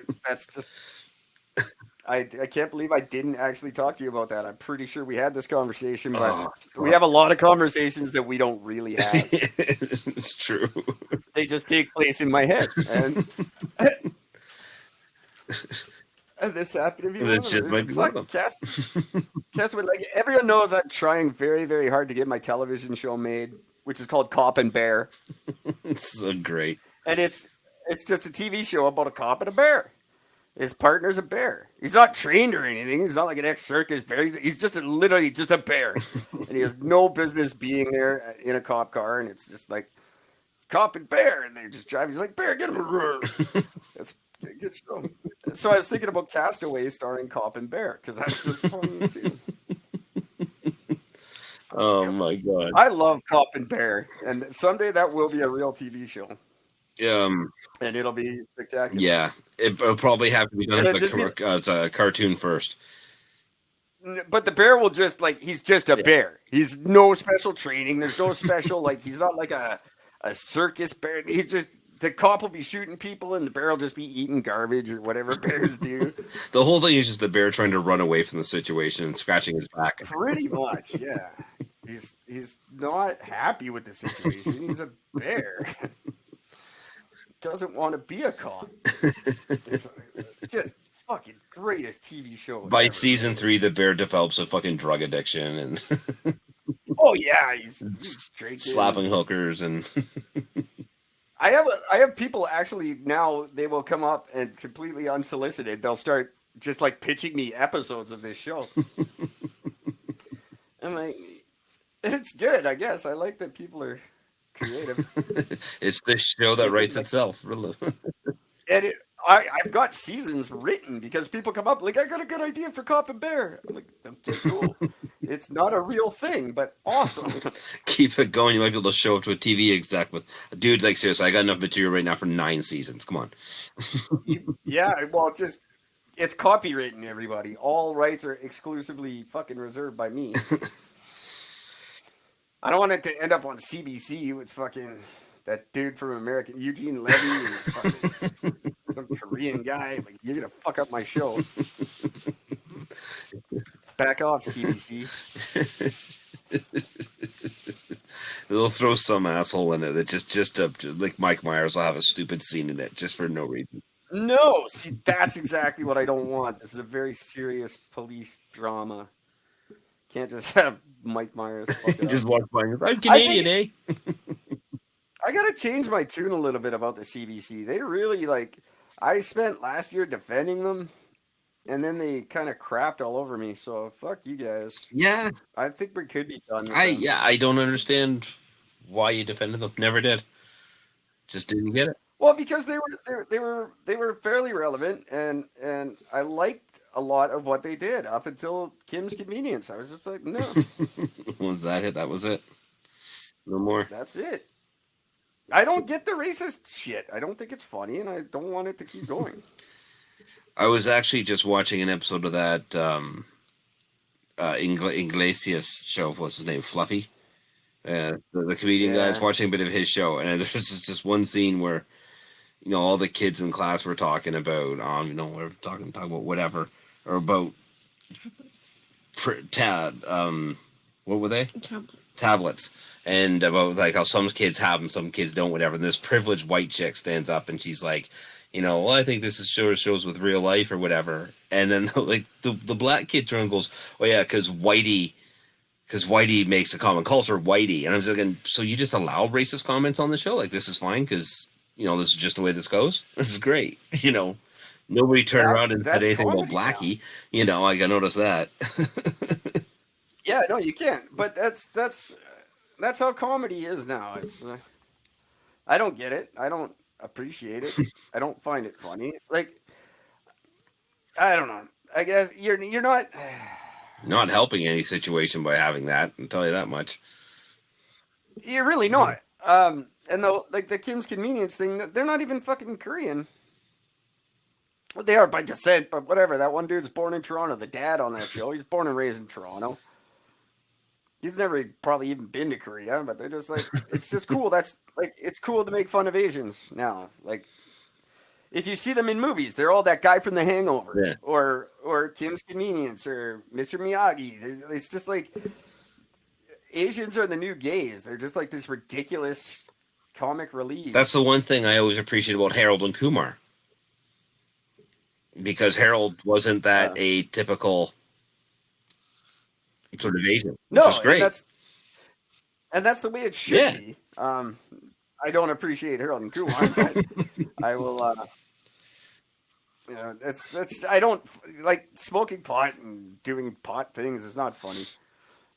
can't believe I didn't actually talk to you about that. I'm pretty sure we had this conversation, but we have a lot of conversations that we don't really have. It's true. They just take place in my head. And this happened to me. That's just might be one of them. Castaway, like, everyone knows I'm trying very, very hard to get my television show made, which is called Cop and Bear. It's so great. And it's just a TV show about a cop and a bear. His partner's a bear. He's not trained or anything. He's not like an ex-circus bear. He's just literally just a bear. And he has no business being there in a cop car. And it's just like, cop and bear. And they just drive. He's like, bear, get him. That's a good show. So I was thinking about Castaway starring Cop and Bear, because that's just fun too. Oh my god. I love Cop and Bear. And someday that will be a real TV show. And it'll be spectacular. Yeah, it'll probably have to be done as a cartoon first. But the bear will just, like, he's just a bear. He's no special training. There's no special, like, he's not like a circus bear. He's just, the cop will be shooting people and the bear will just be eating garbage or whatever bears do. The whole thing is just the bear trying to run away from the situation and scratching his back. Pretty much, yeah. He's not happy with the situation. He's a bear. Doesn't want to be a cop. It's just fucking greatest TV show. By ever. season 3, the bear develops a fucking drug addiction and oh yeah, he's drinking, slapping hookers and. I have people actually now, they will come up and completely unsolicited, they'll start just like pitching me episodes of this show. I'm like, it's good, I guess. I like that people are creative. It's the show that writes itself. And I've got seasons written because people come up like, I got a good idea for Cop and Bear. I'm like, okay, cool. It's not a real thing, but awesome. Keep it going. You might be able to show up to a TV exec with, dude, like, seriously, I got enough material right now for 9 seasons. Come on. Yeah, well, it's copywritten, everybody. All rights are exclusively fucking reserved by me. I don't want it to end up on CBC with fucking that dude from American, Eugene Levy, and fucking some Korean guy. Like, you're gonna fuck up my show. Back off, CBC. They'll throw some asshole in it that just like Mike Myers will have a stupid scene in it just for no reason. No, see, that's exactly what I don't want. This is a very serious police drama. Can't just have Mike Myers just walk by and goes, I'm Canadian, eh? I gotta change my tune a little bit about the CBC. They really, like, I spent last year defending them, and then they kind of crapped all over me. So fuck you guys. Yeah, I think we could be done with them. I don't understand why you defended them. Never did. Just didn't get it. Well, because they were fairly relevant, and I liked a lot of what they did up until Kim's Convenience. I was just like, no. Was that it? That was it. No more. That's it. I don't get the racist shit. I don't think it's funny, and I don't want it to keep going. I was actually just watching an episode of that Iglesias show. What's his name? Fluffy. The comedian guy. I was watching a bit of his show, and there's just one scene where, you know, all the kids in class were talking about, we're talking about whatever, or about, what were they? Tablets. And about, like, how some kids have them, some kids don't, whatever. And this privileged white chick stands up and she's like, well, I think this is shows with real life or whatever. And then, like, the black kid turns and goes, oh yeah, because Whitey makes a common culture, Whitey. And I'm just thinking, so you just allow racist comments on the show? Like, this is fine because, this is just the way this goes? This is great. Nobody turned around and said anything about Blackie. Now. I noticed that. Yeah, no, you can't. But that's how comedy is now. It's I don't get it. I appreciate it. I don't find it funny. Like, I don't know. I guess you're not. Not helping any situation by having that. I'll tell you that much. You're really not. And the Kim's Convenience thing, they're not even fucking Korean. Well, they are by descent, but whatever. That one dude's born in Toronto. The dad on that show, he's born and raised in Toronto. He's never probably even been to Korea, but they're just like, it's just cool. That's like, it's cool to make fun of Asians now. Like, if you see them in movies, they're all that guy from The Hangover, Yeah. or Kim's Convenience, or Mr. Miyagi. It's just like Asians are the new gays. They're just like this ridiculous comic relief. That's the one thing I always appreciate about Harold and Kumar. Because Harold wasn't that a typical sort of Asian. No, which is great. And that's the way it should Yeah. be. I don't appreciate Harold and Kumar, but I will. It's I don't like smoking pot and doing pot things. Is not funny.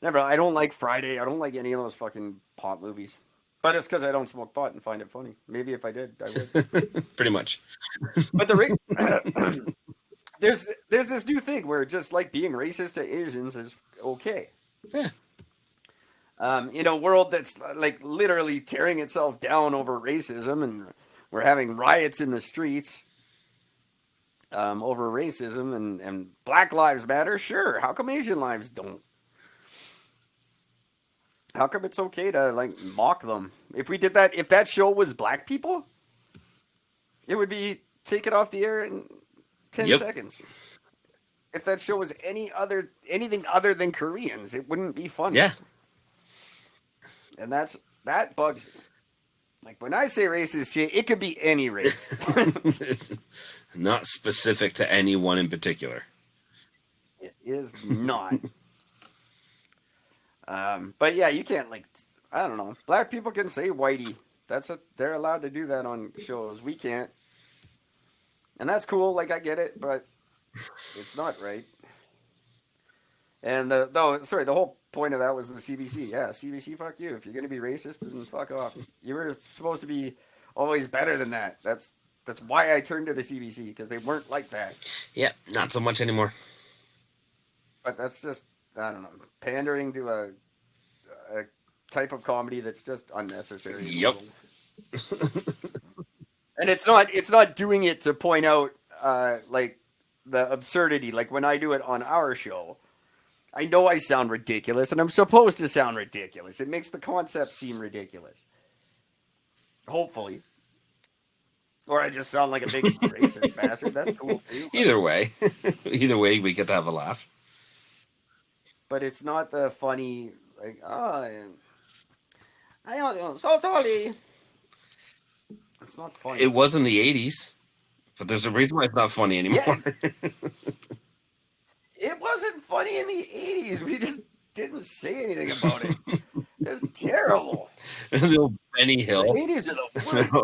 Never. I don't like Friday. I don't like any of those fucking pot movies. But it's because I don't smoke pot and find it funny. Maybe if I did, I would. Pretty much. But there's this new thing where just like being racist to Asians is okay. Yeah. In a world that's like literally tearing itself down over racism, and we're having riots in the streets over racism, and Black Lives Matter. Sure, how come Asian lives don't? How come it's okay to like mock them? If we did that, if that show was black people, it would be taken off the air in 10 seconds. If that show was anything other than Koreans, it wouldn't be funny. Yeah. And that bugs me. Like when I say racist shit, it could be any race. Not specific to anyone in particular. It is not. But yeah, you can't like, I don't know. Black people can say whitey. They're allowed to do that on shows. We can't. And that's cool. Like I get it, but it's not right. And the whole point of that was the CBC. Yeah, CBC, fuck you. If you're gonna be racist, then fuck off. You were supposed to be always better than that. That's why I turned to the CBC, because they weren't like that. Yeah, not so much anymore. But that's just, I don't know, pandering to a type of comedy that's just unnecessary. Yep. And it's not doing it to point out like the absurdity. Like when I do it on our show, I know I sound ridiculous, and I'm supposed to sound ridiculous. It makes the concept seem ridiculous. Hopefully. Or I just sound like a big racist bastard. That's cool too. Either way, we get to have a laugh. But it's not the funny, like, oh, I don't know, so sorry. It's not funny. It was in the 80s, but there's a reason why it's not funny anymore. Yeah, it wasn't funny in the 80s. We just didn't say anything about it. It's terrible. The old Benny Hill. The 80s are the worst.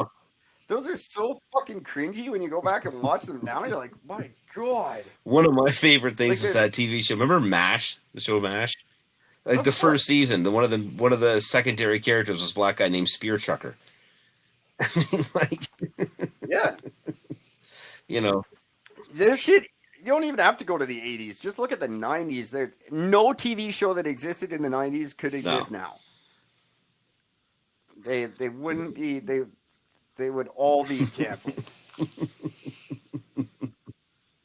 Those are so fucking cringy when you go back and watch them now. You're like, my God. One of my favorite things Like is that TV show. Remember MASH? The show MASH? Like the first season, one of the secondary characters was a black guy named Spear Chucker. I mean, like, yeah, you know, there's shit. You don't even have to go to the 80s. Just look at the 90s. There, no TV show that existed in the 90s could exist now. They wouldn't be. They would all be canceled.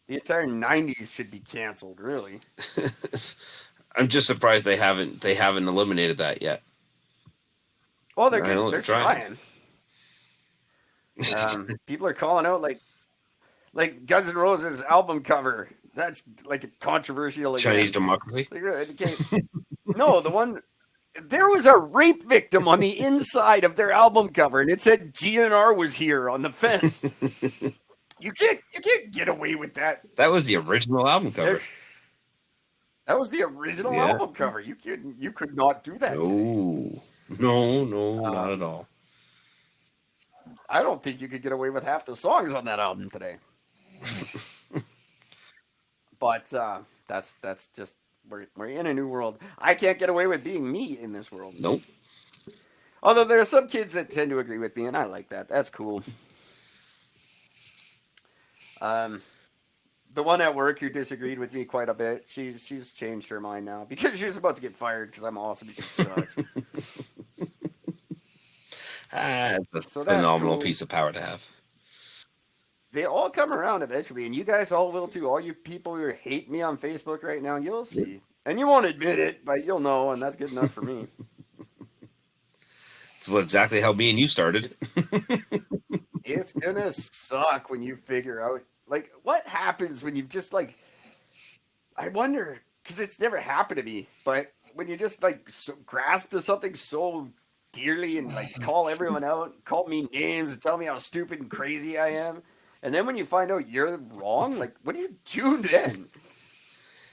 The entire 90s should be canceled, really. I'm just surprised they haven't eliminated that yet. Well, they're trying. People are calling out like Guns N' Roses album cover. That's like controversial again. Chinese democracy. No, the one. There was a rape victim on the inside of their album cover, and it said GNR was here on the fence. You can't get away with that. That was the original album cover. That was the original album cover. You could not do that. No, not at all. I don't think you could get away with half the songs on that album today. But that's just we're in a new world. I can't get away with being me in this world. Nope. Although there are some kids that tend to agree with me, and I like that. That's cool. The one at work who disagreed with me quite a bit, she's changed her mind now because she's about to get fired because I'm awesome and she sucks. It's a So that's phenomenal cool. piece of power to have. They all come around eventually, and you guys all will too. All you people who hate me on Facebook right now, you'll see. And you won't admit it, but you'll know, and that's good enough for me. It's exactly how me and you started. It's gonna suck when you figure out, like, what happens when you just, like, I wonder, because it's never happened to me, but when you just, like, grasp to something so dearly and, like, call everyone out, call me names, and tell me how stupid and crazy I am, and then when you find out you're wrong, like, what do you do then?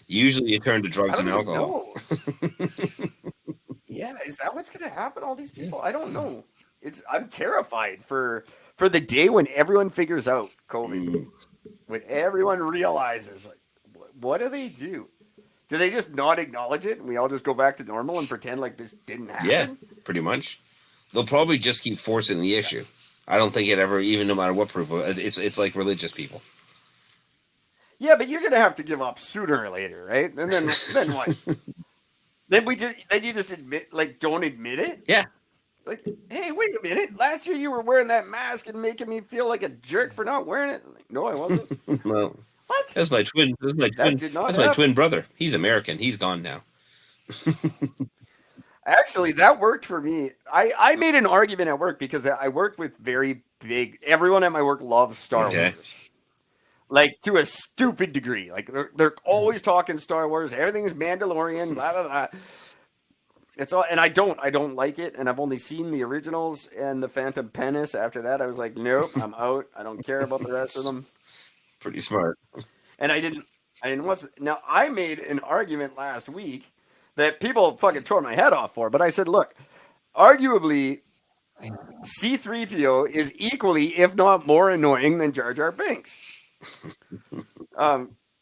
Usually you turn to I drugs don't and even alcohol. know. Yeah, is that what's gonna happen? All these people, I don't know. I'm terrified for the day when everyone figures out COVID, when everyone realizes, like, what do they do? Do they just not acknowledge it and we all just go back to normal and pretend like this didn't happen? Yeah, pretty much. They'll probably just keep forcing the issue. I don't think it ever, even no matter what proof, it's like religious people. Yeah, but you're gonna have to give up sooner or later, right? And then what? then you just admit, like, don't admit it. Yeah. Like, hey, wait a minute. Last year you were wearing that mask and making me feel like a jerk for not wearing it. Like, no, I wasn't. Well, What? that's my twin. That did not That's happen. my twin brother. He's American. He's gone now. Actually, that worked for me. I made an argument at work because I work with very big. Everyone at my work loves Star Okay. Wars, like, to a stupid degree. Like, they're always talking Star Wars. Everything's Mandalorian. Blah blah blah. It's all, and I don't like it. And I've only seen the originals and the Phantom Menace. After that, I was like, nope, I'm out. I don't care about the rest of them. Pretty smart. And I didn't watch. Now, I made an argument last week that people fucking tore my head off for, but I said, look, arguably, C-3PO is equally, if not more, annoying than Jar Jar Binks.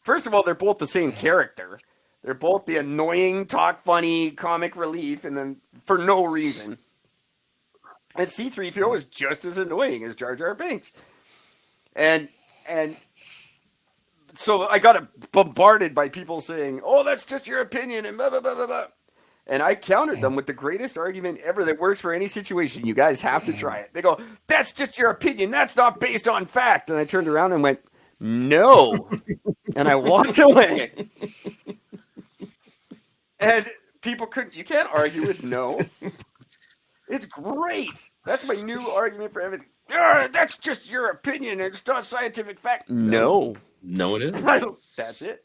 First of all, they're both the same character. They're both the annoying, talk funny, comic relief, and then for no reason. And C-3PO is just as annoying as Jar Jar Binks. And so I got bombarded by people saying, "Oh, that's just your opinion," and blah blah blah blah blah. And I countered them with the greatest argument ever that works for any situation. You guys have to try it. They go, "That's just your opinion. That's not based on fact." And I turned around and went, "No," and I walked away. And people couldn't. You can't argue with no. It's great. That's my new argument for everything. That's just your opinion. It's not scientific fact. No. No, it isn't. That's it.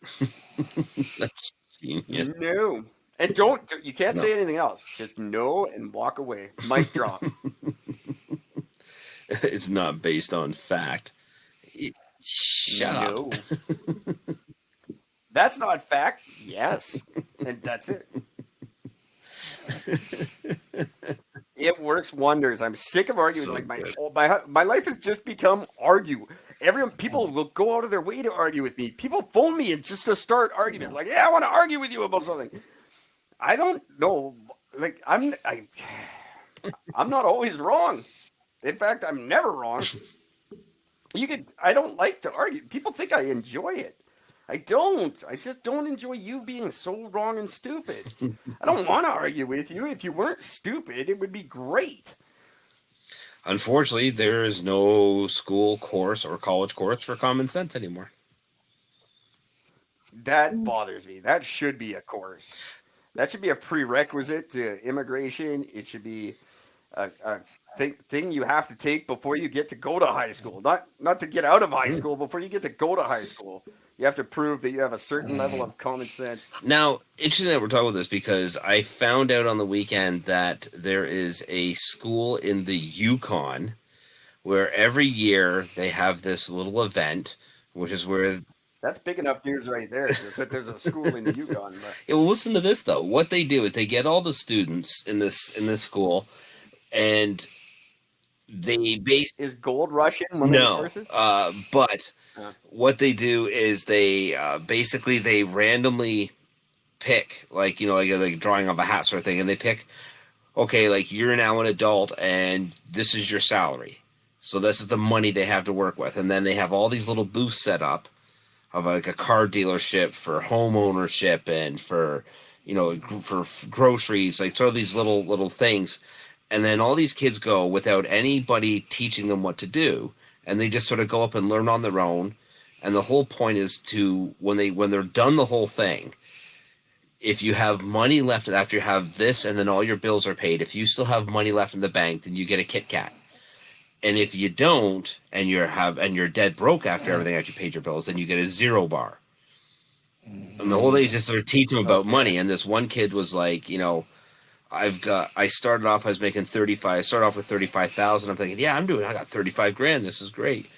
That's genius. No. And you can't say anything else. Just no and walk away. Mic drop. It's not based on fact. Shut up. That's not fact. Yes. And that's it. It works wonders. I'm sick of arguing. So like good. my life has just become argue. People will go out of their way to argue with me. People phone me and just to start argument. Like, yeah, I want to argue with you about something. I don't know. Like, I'm not always wrong. In fact, I'm never wrong. I don't like to argue. People think I enjoy it. I don't. I just don't enjoy you being so wrong and stupid. I don't want to argue with you. If you weren't stupid, it would be great. Unfortunately, there is no school course or college course for common sense anymore. That bothers me. That should be a course. That should be a prerequisite to immigration. It should be a thing you have to take before you get to go to high school. Not to get out of high school, before you get to go to high school. You have to prove that you have a certain level of common sense. Now, interesting that we're talking about this because I found out on the weekend that there is a school in the Yukon where every year they have this little event, which is where... That's big enough news right there, that there's a school in the Yukon. But... Yeah, well, listen to this, though. What they do is they get all the students in this school, and they Is Gold Rush in one of the courses? But what they do is they basically they randomly pick, like drawing of a hat sort of thing, and they pick, okay, like you're now an adult and this is your salary. So this is the money they have to work with. And then they have all these little booths set up of like a car dealership for home ownership and for, for groceries, like sort of these little things. And then all these kids go without anybody teaching them what to do. And they just sort of go up and learn on their own. And the whole point is to, when they're done the whole thing, if you have money left after you have this and then all your bills are paid, if you still have money left in the bank, then you get a Kit Kat. And if you don't, and you're dead broke after everything after you paid your bills, then you get a 0 bar. And the whole thing is just sort of teach them about money. And this one kid was like, I started off with 35,000. I'm thinking, I got 35 grand. This is great.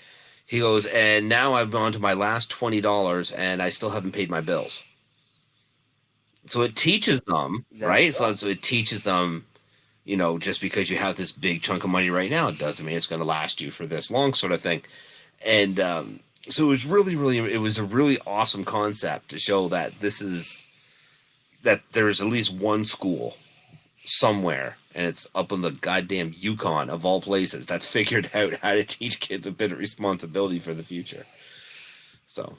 He goes, and now I've gone to my last $20 and I still haven't paid my bills. So it teaches them, right? So it teaches them, just because you have this big chunk of money right now, it doesn't mean it's going to last you for this long, sort of thing. And so it was it was a really awesome concept to show that that there's at least one school somewhere, and it's up in the goddamn Yukon of all places, that's figured out how to teach kids a bit of responsibility for the future. So.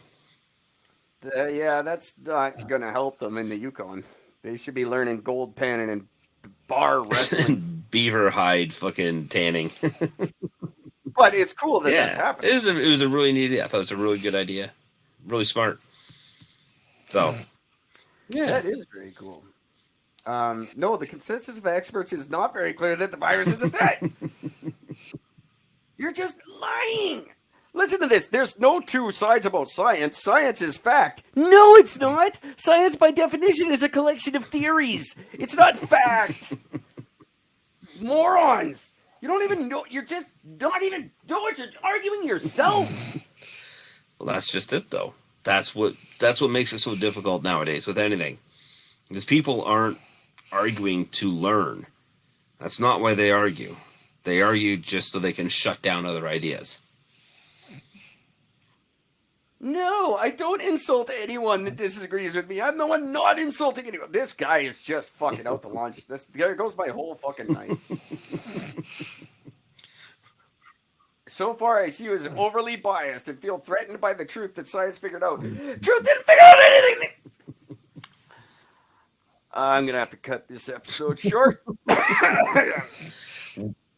That's not going to help them in the Yukon. They should be learning gold panning and bar wrestling. Beaver hide fucking tanning. But it's cool that that's happening. It was a really neat idea. I thought it was a really good idea. Really smart. So, That is very cool. No, the consensus of experts is not very clear that the virus is a threat. You're just lying. Listen to this. There's no two sides about science. Science is fact. No, it's not. Science, by definition, is a collection of theories. It's not fact. Morons. You don't even know. You're just not even doing it. You're arguing yourself. Well, that's just it, though. That's what makes it so difficult nowadays with anything. Because people aren't arguing to learn. That's not why they argue. They argue just so they can shut down other ideas. No, I don't insult anyone that disagrees with me. I'm the one not insulting anyone. This guy is just fucking out to lunch. There goes my whole fucking night. So far, I see you as overly biased and feel threatened by the truth that science figured out. Truth didn't figure out anything! I'm going to have to cut this episode short.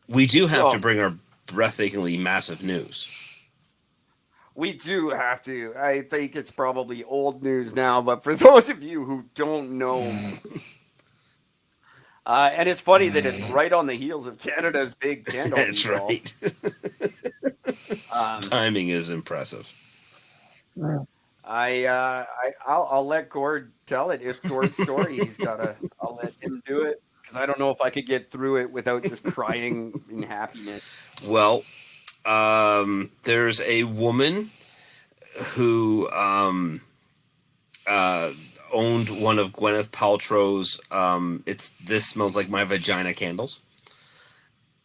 We do have to bring our breathtakingly massive news. We do have to. I think it's probably old news now, but for those of you who don't know, and it's funny that it's right on the heels of Canada's big candle. That's right. Timing is impressive. I'll let Gord tell it. It's Gord's story. I'll let him do it because I don't know if I could get through it without just crying in happiness. Well, there's a woman who owned one of Gwyneth Paltrow's it's This Smells Like My Vagina candles.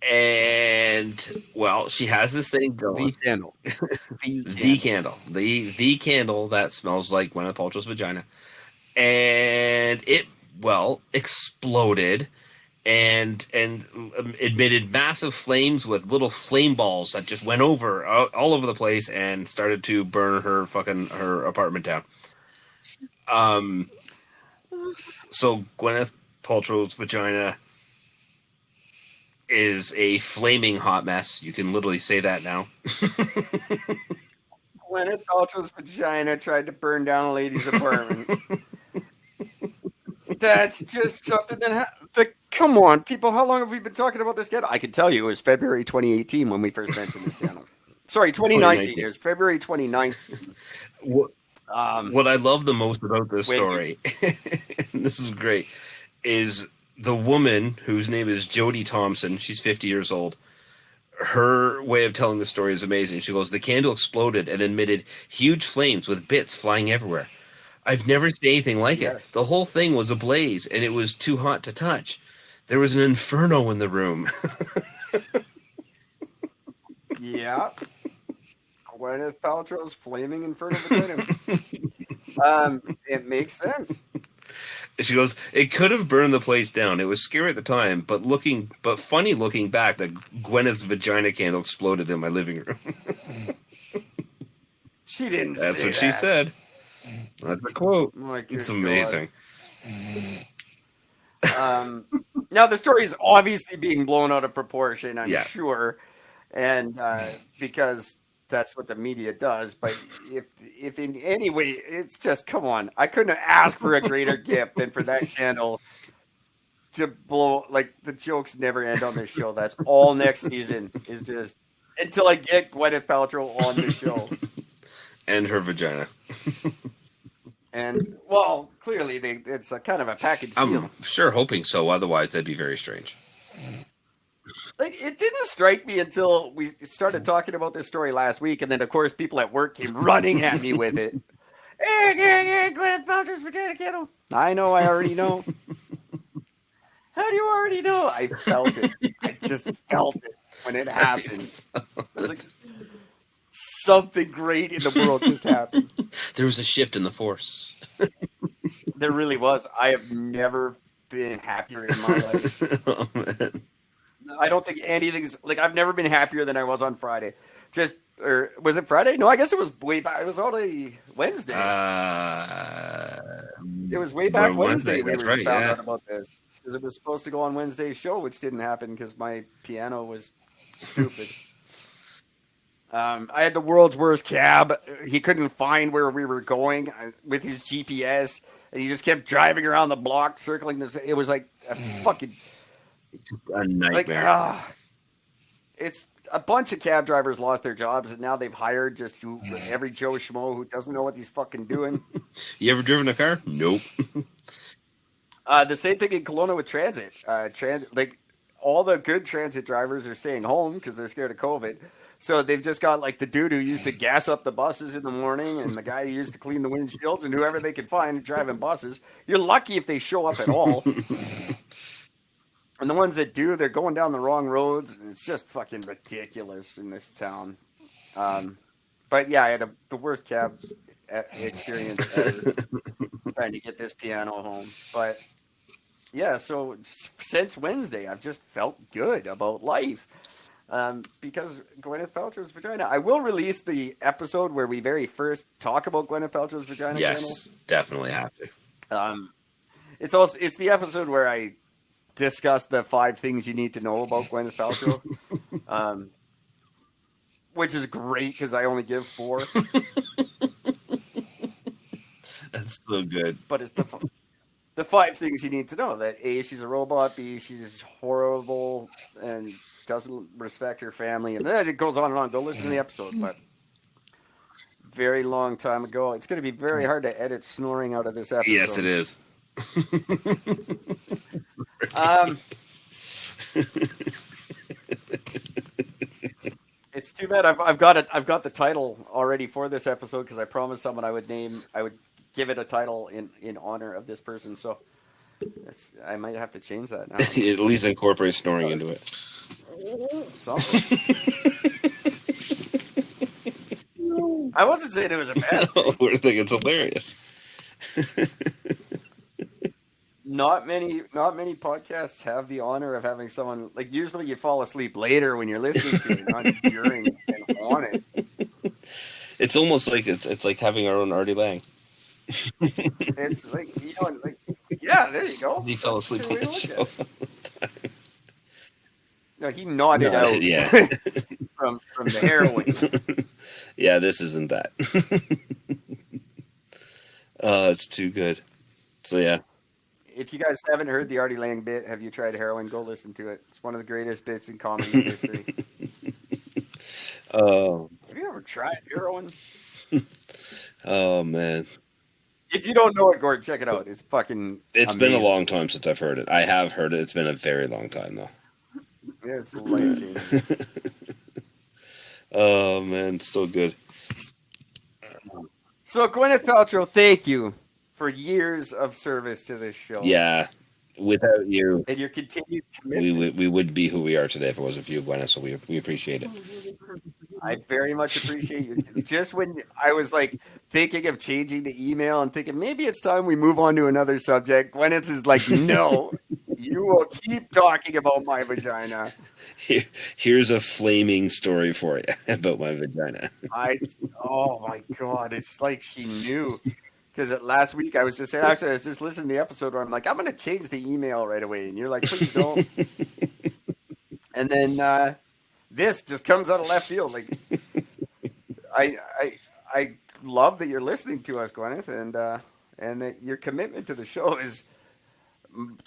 And well, she has this thing going. The candle. The candle. The candle that smells like Gwyneth Paltrow's vagina. And it exploded and emitted massive flames with little flame balls that just went over all over the place and started to burn her apartment down. So Gwyneth Paltrow's vagina is a flaming hot mess. You can literally say that now. Gwyneth Paltrow's vagina tried to burn down a lady's apartment. That's just something that come on, people. How long have we been talking about this scandal? I can tell you it was February 2018 when we first mentioned this scandal. Sorry, 2019. It was February 2019. What I love the most about this story, and this is great, is the woman whose name is Jodie Thompson. She's 50 years old. Her way of telling the story is amazing. She goes, "The candle exploded and emitted huge flames with bits flying everywhere. I've never seen anything like it. The whole thing was ablaze, and it was too hot to touch. There was an inferno in the room." Yeah. Gwyneth Paltrow's flaming inferno vagina. It makes sense. She goes, it could have burned the place down. It was scary at the time, but funny looking back that Gwyneth's vagina candle exploded in my living room. She didn't That's say what that. she said. That's a quote. My good It's amazing. Now, the story is obviously being blown out of proportion, I'm Yeah. sure, and because that's what the media does. But if in any way, it's just, come on. I couldn't ask for a greater gift than for that candle to blow. Like, the jokes never end on this show. That's all next season is just until I get Gwyneth Paltrow on the show. And her vagina. And, well, clearly it's a kind of a package deal. I'm sure hoping so. Otherwise, that'd be very strange. Like, it didn't strike me until we started talking about this story last week, and then of course people at work came running at me with it. Hey, Gwyneth Paltrow's vagina candle. I know, I already know. How do you already know? I felt it. I just felt it when it happened. I was like, something great in the world just happened. There was a shift in the force. There really was. I have never been happier in my life. Oh, man. I don't think anything's like I've never been happier than I was on Friday. Or was it Friday? No, I guess it was way back. It was only Wednesday. It was way back Wednesday we found out about this because it was supposed to go on Wednesday's show, which didn't happen because my piano was stupid. I had the world's worst cab. He couldn't find where we were going with his GPS, and he just kept driving around the block, circling this. It was like a fucking. A nightmare. It's a bunch of cab drivers lost their jobs, and now they've hired just every Joe Schmo who doesn't know what he's fucking doing. You ever driven a car? Nope. The same thing in Kelowna with transit. Like all the good transit drivers are staying home because they're scared of COVID. So they've just got like the dude who used to gas up the buses in the morning, and the guy who used to clean the windshields, and whoever they could find driving buses. You're lucky if they show up at all. And the ones that do, they're going down the wrong roads, and it's just fucking ridiculous in this town. But yeah, I had the worst cab experience ever trying to get this piano home. But yeah, so since Wednesday, I've just felt good about life because Gwyneth Paltrow's vagina. I will release the episode where we very first talk about Gwyneth Paltrow's vagina. Yes, definitely have to. It's the episode where I discuss the 5 things you need to know about Gwyneth Paltrow, which is great because I only give 4. That's so good. But it's the 5 things you need to know: that A, she's a robot; B, she's horrible and doesn't respect her family, and then it goes on and on. Go listen to the episode. But very long time ago, it's going to be very hard to edit snoring out of this episode. Yes, it is. It's too bad I've got the title already for this episode because I promised someone I would give it a title in honor of this person. So I might have to change that now. At least incorporate snoring into it. Something. I wasn't saying it was a bad thing. We're thinking it's hilarious. Not many podcasts have the honor of having someone like. Usually, you fall asleep later when you're listening to it, not during and on it. It's almost like it's like having our own Artie Lang. It's like yeah, there you go. He fell asleep on the show. No, he nodded out. Yeah, from the heroin. Yeah, this isn't that. Oh, it's too good. So yeah. If you guys haven't heard the Artie Lang bit, have you tried heroin? Go listen to it. It's one of the greatest bits in comedy history. Oh. Have you ever tried heroin? Oh man. If you don't know it, Gordon, check it out. It's fucking. It's amazing. been a long time since I've heard it. I have heard it. It's been a very long time though. Yeah, it's life changing. Oh man, so good. So Gwyneth Paltrow, thank you for years of service to this show. Yeah, without you, and your continued commitment. we would be who we are today if it wasn't for you, Gwenna. So we appreciate it. I very much appreciate you. Just when I was like thinking of changing the email and thinking maybe it's time we move on to another subject, Gwyneth is like, no, you will keep talking about my vagina. Here's a flaming story for you about my vagina. Oh my God, it's like she knew. Because last week I was just saying, actually, I was just listening to the episode where I'm like, I'm going to change the email right away. And you're like, please don't. And then this just comes out of left field. Like, I love that you're listening to us, Gwyneth, and that your commitment to the show is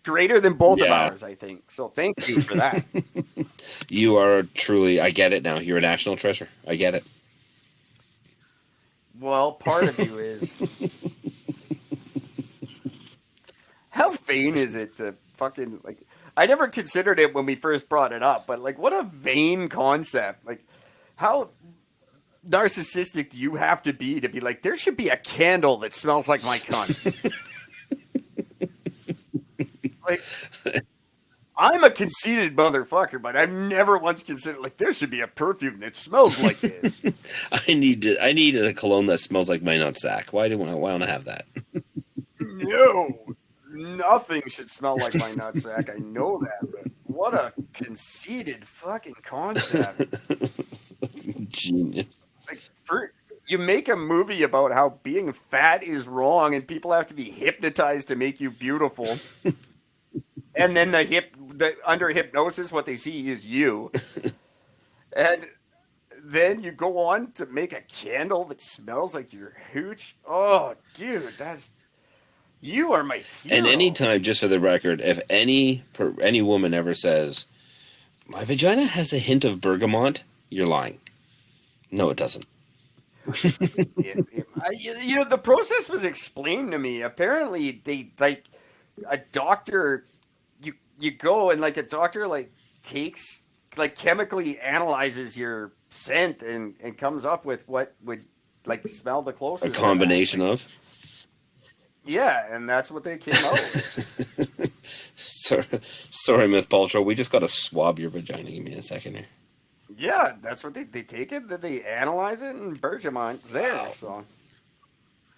greater than both of ours, I think. So thank you for that. You are truly, I get it now. You're a national treasure. I get it. Well, part of you is. How vain is it to fucking, like, I never considered it when we first brought it up, but like, what a vain concept. Like, how narcissistic do you have to be like, there should be a candle that smells like my cunt? Like, I'm a conceited motherfucker, but I've never once considered, like, there should be a perfume that smells like this. I need a cologne that smells like my nutsack. Why don't I have that? No. Nothing should smell like my nutsack. I know that, but what a conceited fucking concept. Genius. Like, you make a movie about how being fat is wrong and people have to be hypnotized to make you beautiful. And then under hypnosis, what they see is you. And then you go on to make a candle that smells like your hooch. Oh, dude, you are my hero. And anytime, just for the record, if any woman ever says, my vagina has a hint of bergamot, you're lying. No, it doesn't. The process was explained to me. Apparently, they, like, a doctor, you go and, like, a doctor, like, takes, like, chemically analyzes your scent and comes up with what would, like, smell the closest. A combination of? Yeah, and that's what they came out with. Sorry, Myth Paltrow. We just got to swab your vagina. Give me a second here. Yeah, that's what they take it, then they analyze it, and Bergamont's there. Wow. So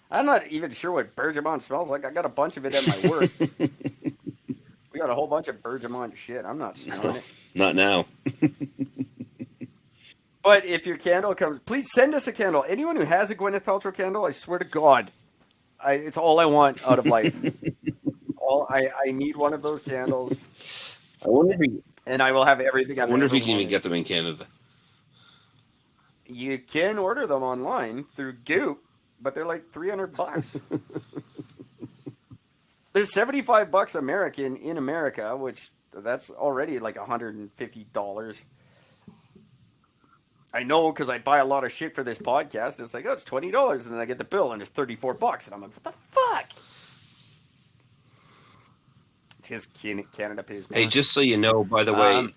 I'm not even sure what Bergamot smells like. I got a bunch of it at my work. We got a whole bunch of Bergamot shit. I'm not smelling it. Not now. But if your candle comes, please send us a candle. Anyone who has a Gwyneth Paltrow candle, I swear to God, it's all I want out of life. I need one of those candles. And I will have everything. I wonder if you can even get them in Canada. You can order them online through Goop, but they're like $300. There's $75 American in America, which that's already like $150. I know because I buy a lot of shit for this podcast. It's like, oh, it's $20, and then I get the bill, and it's $34, and I'm like, what the fuck? It's because Canada pays more. Hey, just so you know, by the way,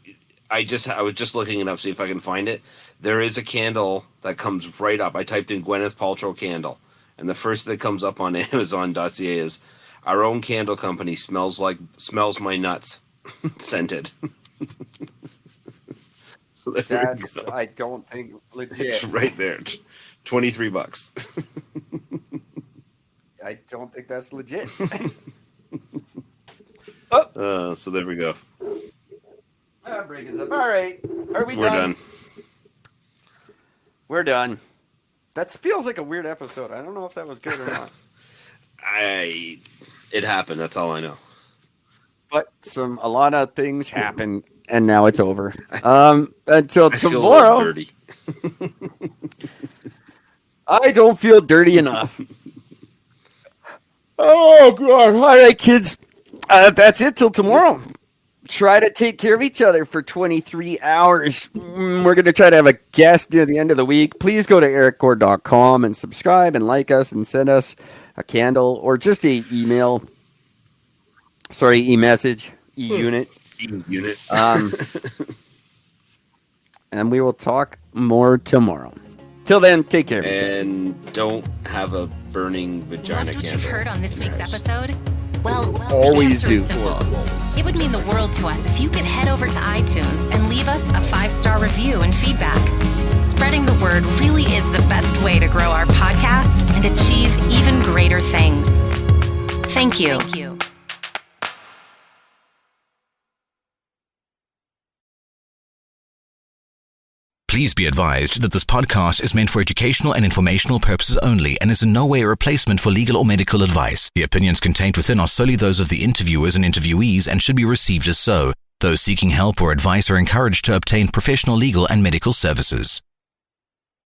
I was just looking it up, see if I can find it. There is a candle that comes right up. I typed in Gwyneth Paltrow candle, and the first that comes up on Amazon.ca is, our own candle company smells my nuts, scented. So that's, I don't think, legit. It's right there, $23. I don't think that's legit. So there we go. Break us up. All right, are we done? We're done. We're done. That feels like a weird episode. I don't know if that was good or not. It happened. That's all I know. But a lot of things happened, and now it's over. Until tomorrow. I feel a little dirty. I don't feel dirty enough. Oh God! All right, kids. That's it till tomorrow. Try to take care of each other for 23 hours. We're going to try to have a guest near the end of the week. Please go to ericgord.com and subscribe and like us and send us a candle or just a email. Sorry, e-message, e-unit. E-unit. And we will talk more tomorrow. Till then, take care. And don't have a burning vagina Loved what candle. you've heard on this week's episode? Well, Always the answer is do. simple. It would mean the world to us if you could head over to iTunes and leave us a 5-star review and feedback. Spreading the word really is the best way to grow our podcast and achieve even greater things. Thank you. Please be advised that this podcast is meant for educational and informational purposes only and is in no way a replacement for legal or medical advice. The opinions contained within are solely those of the interviewers and interviewees and should be received as so. Those seeking help or advice are encouraged to obtain professional legal and medical services.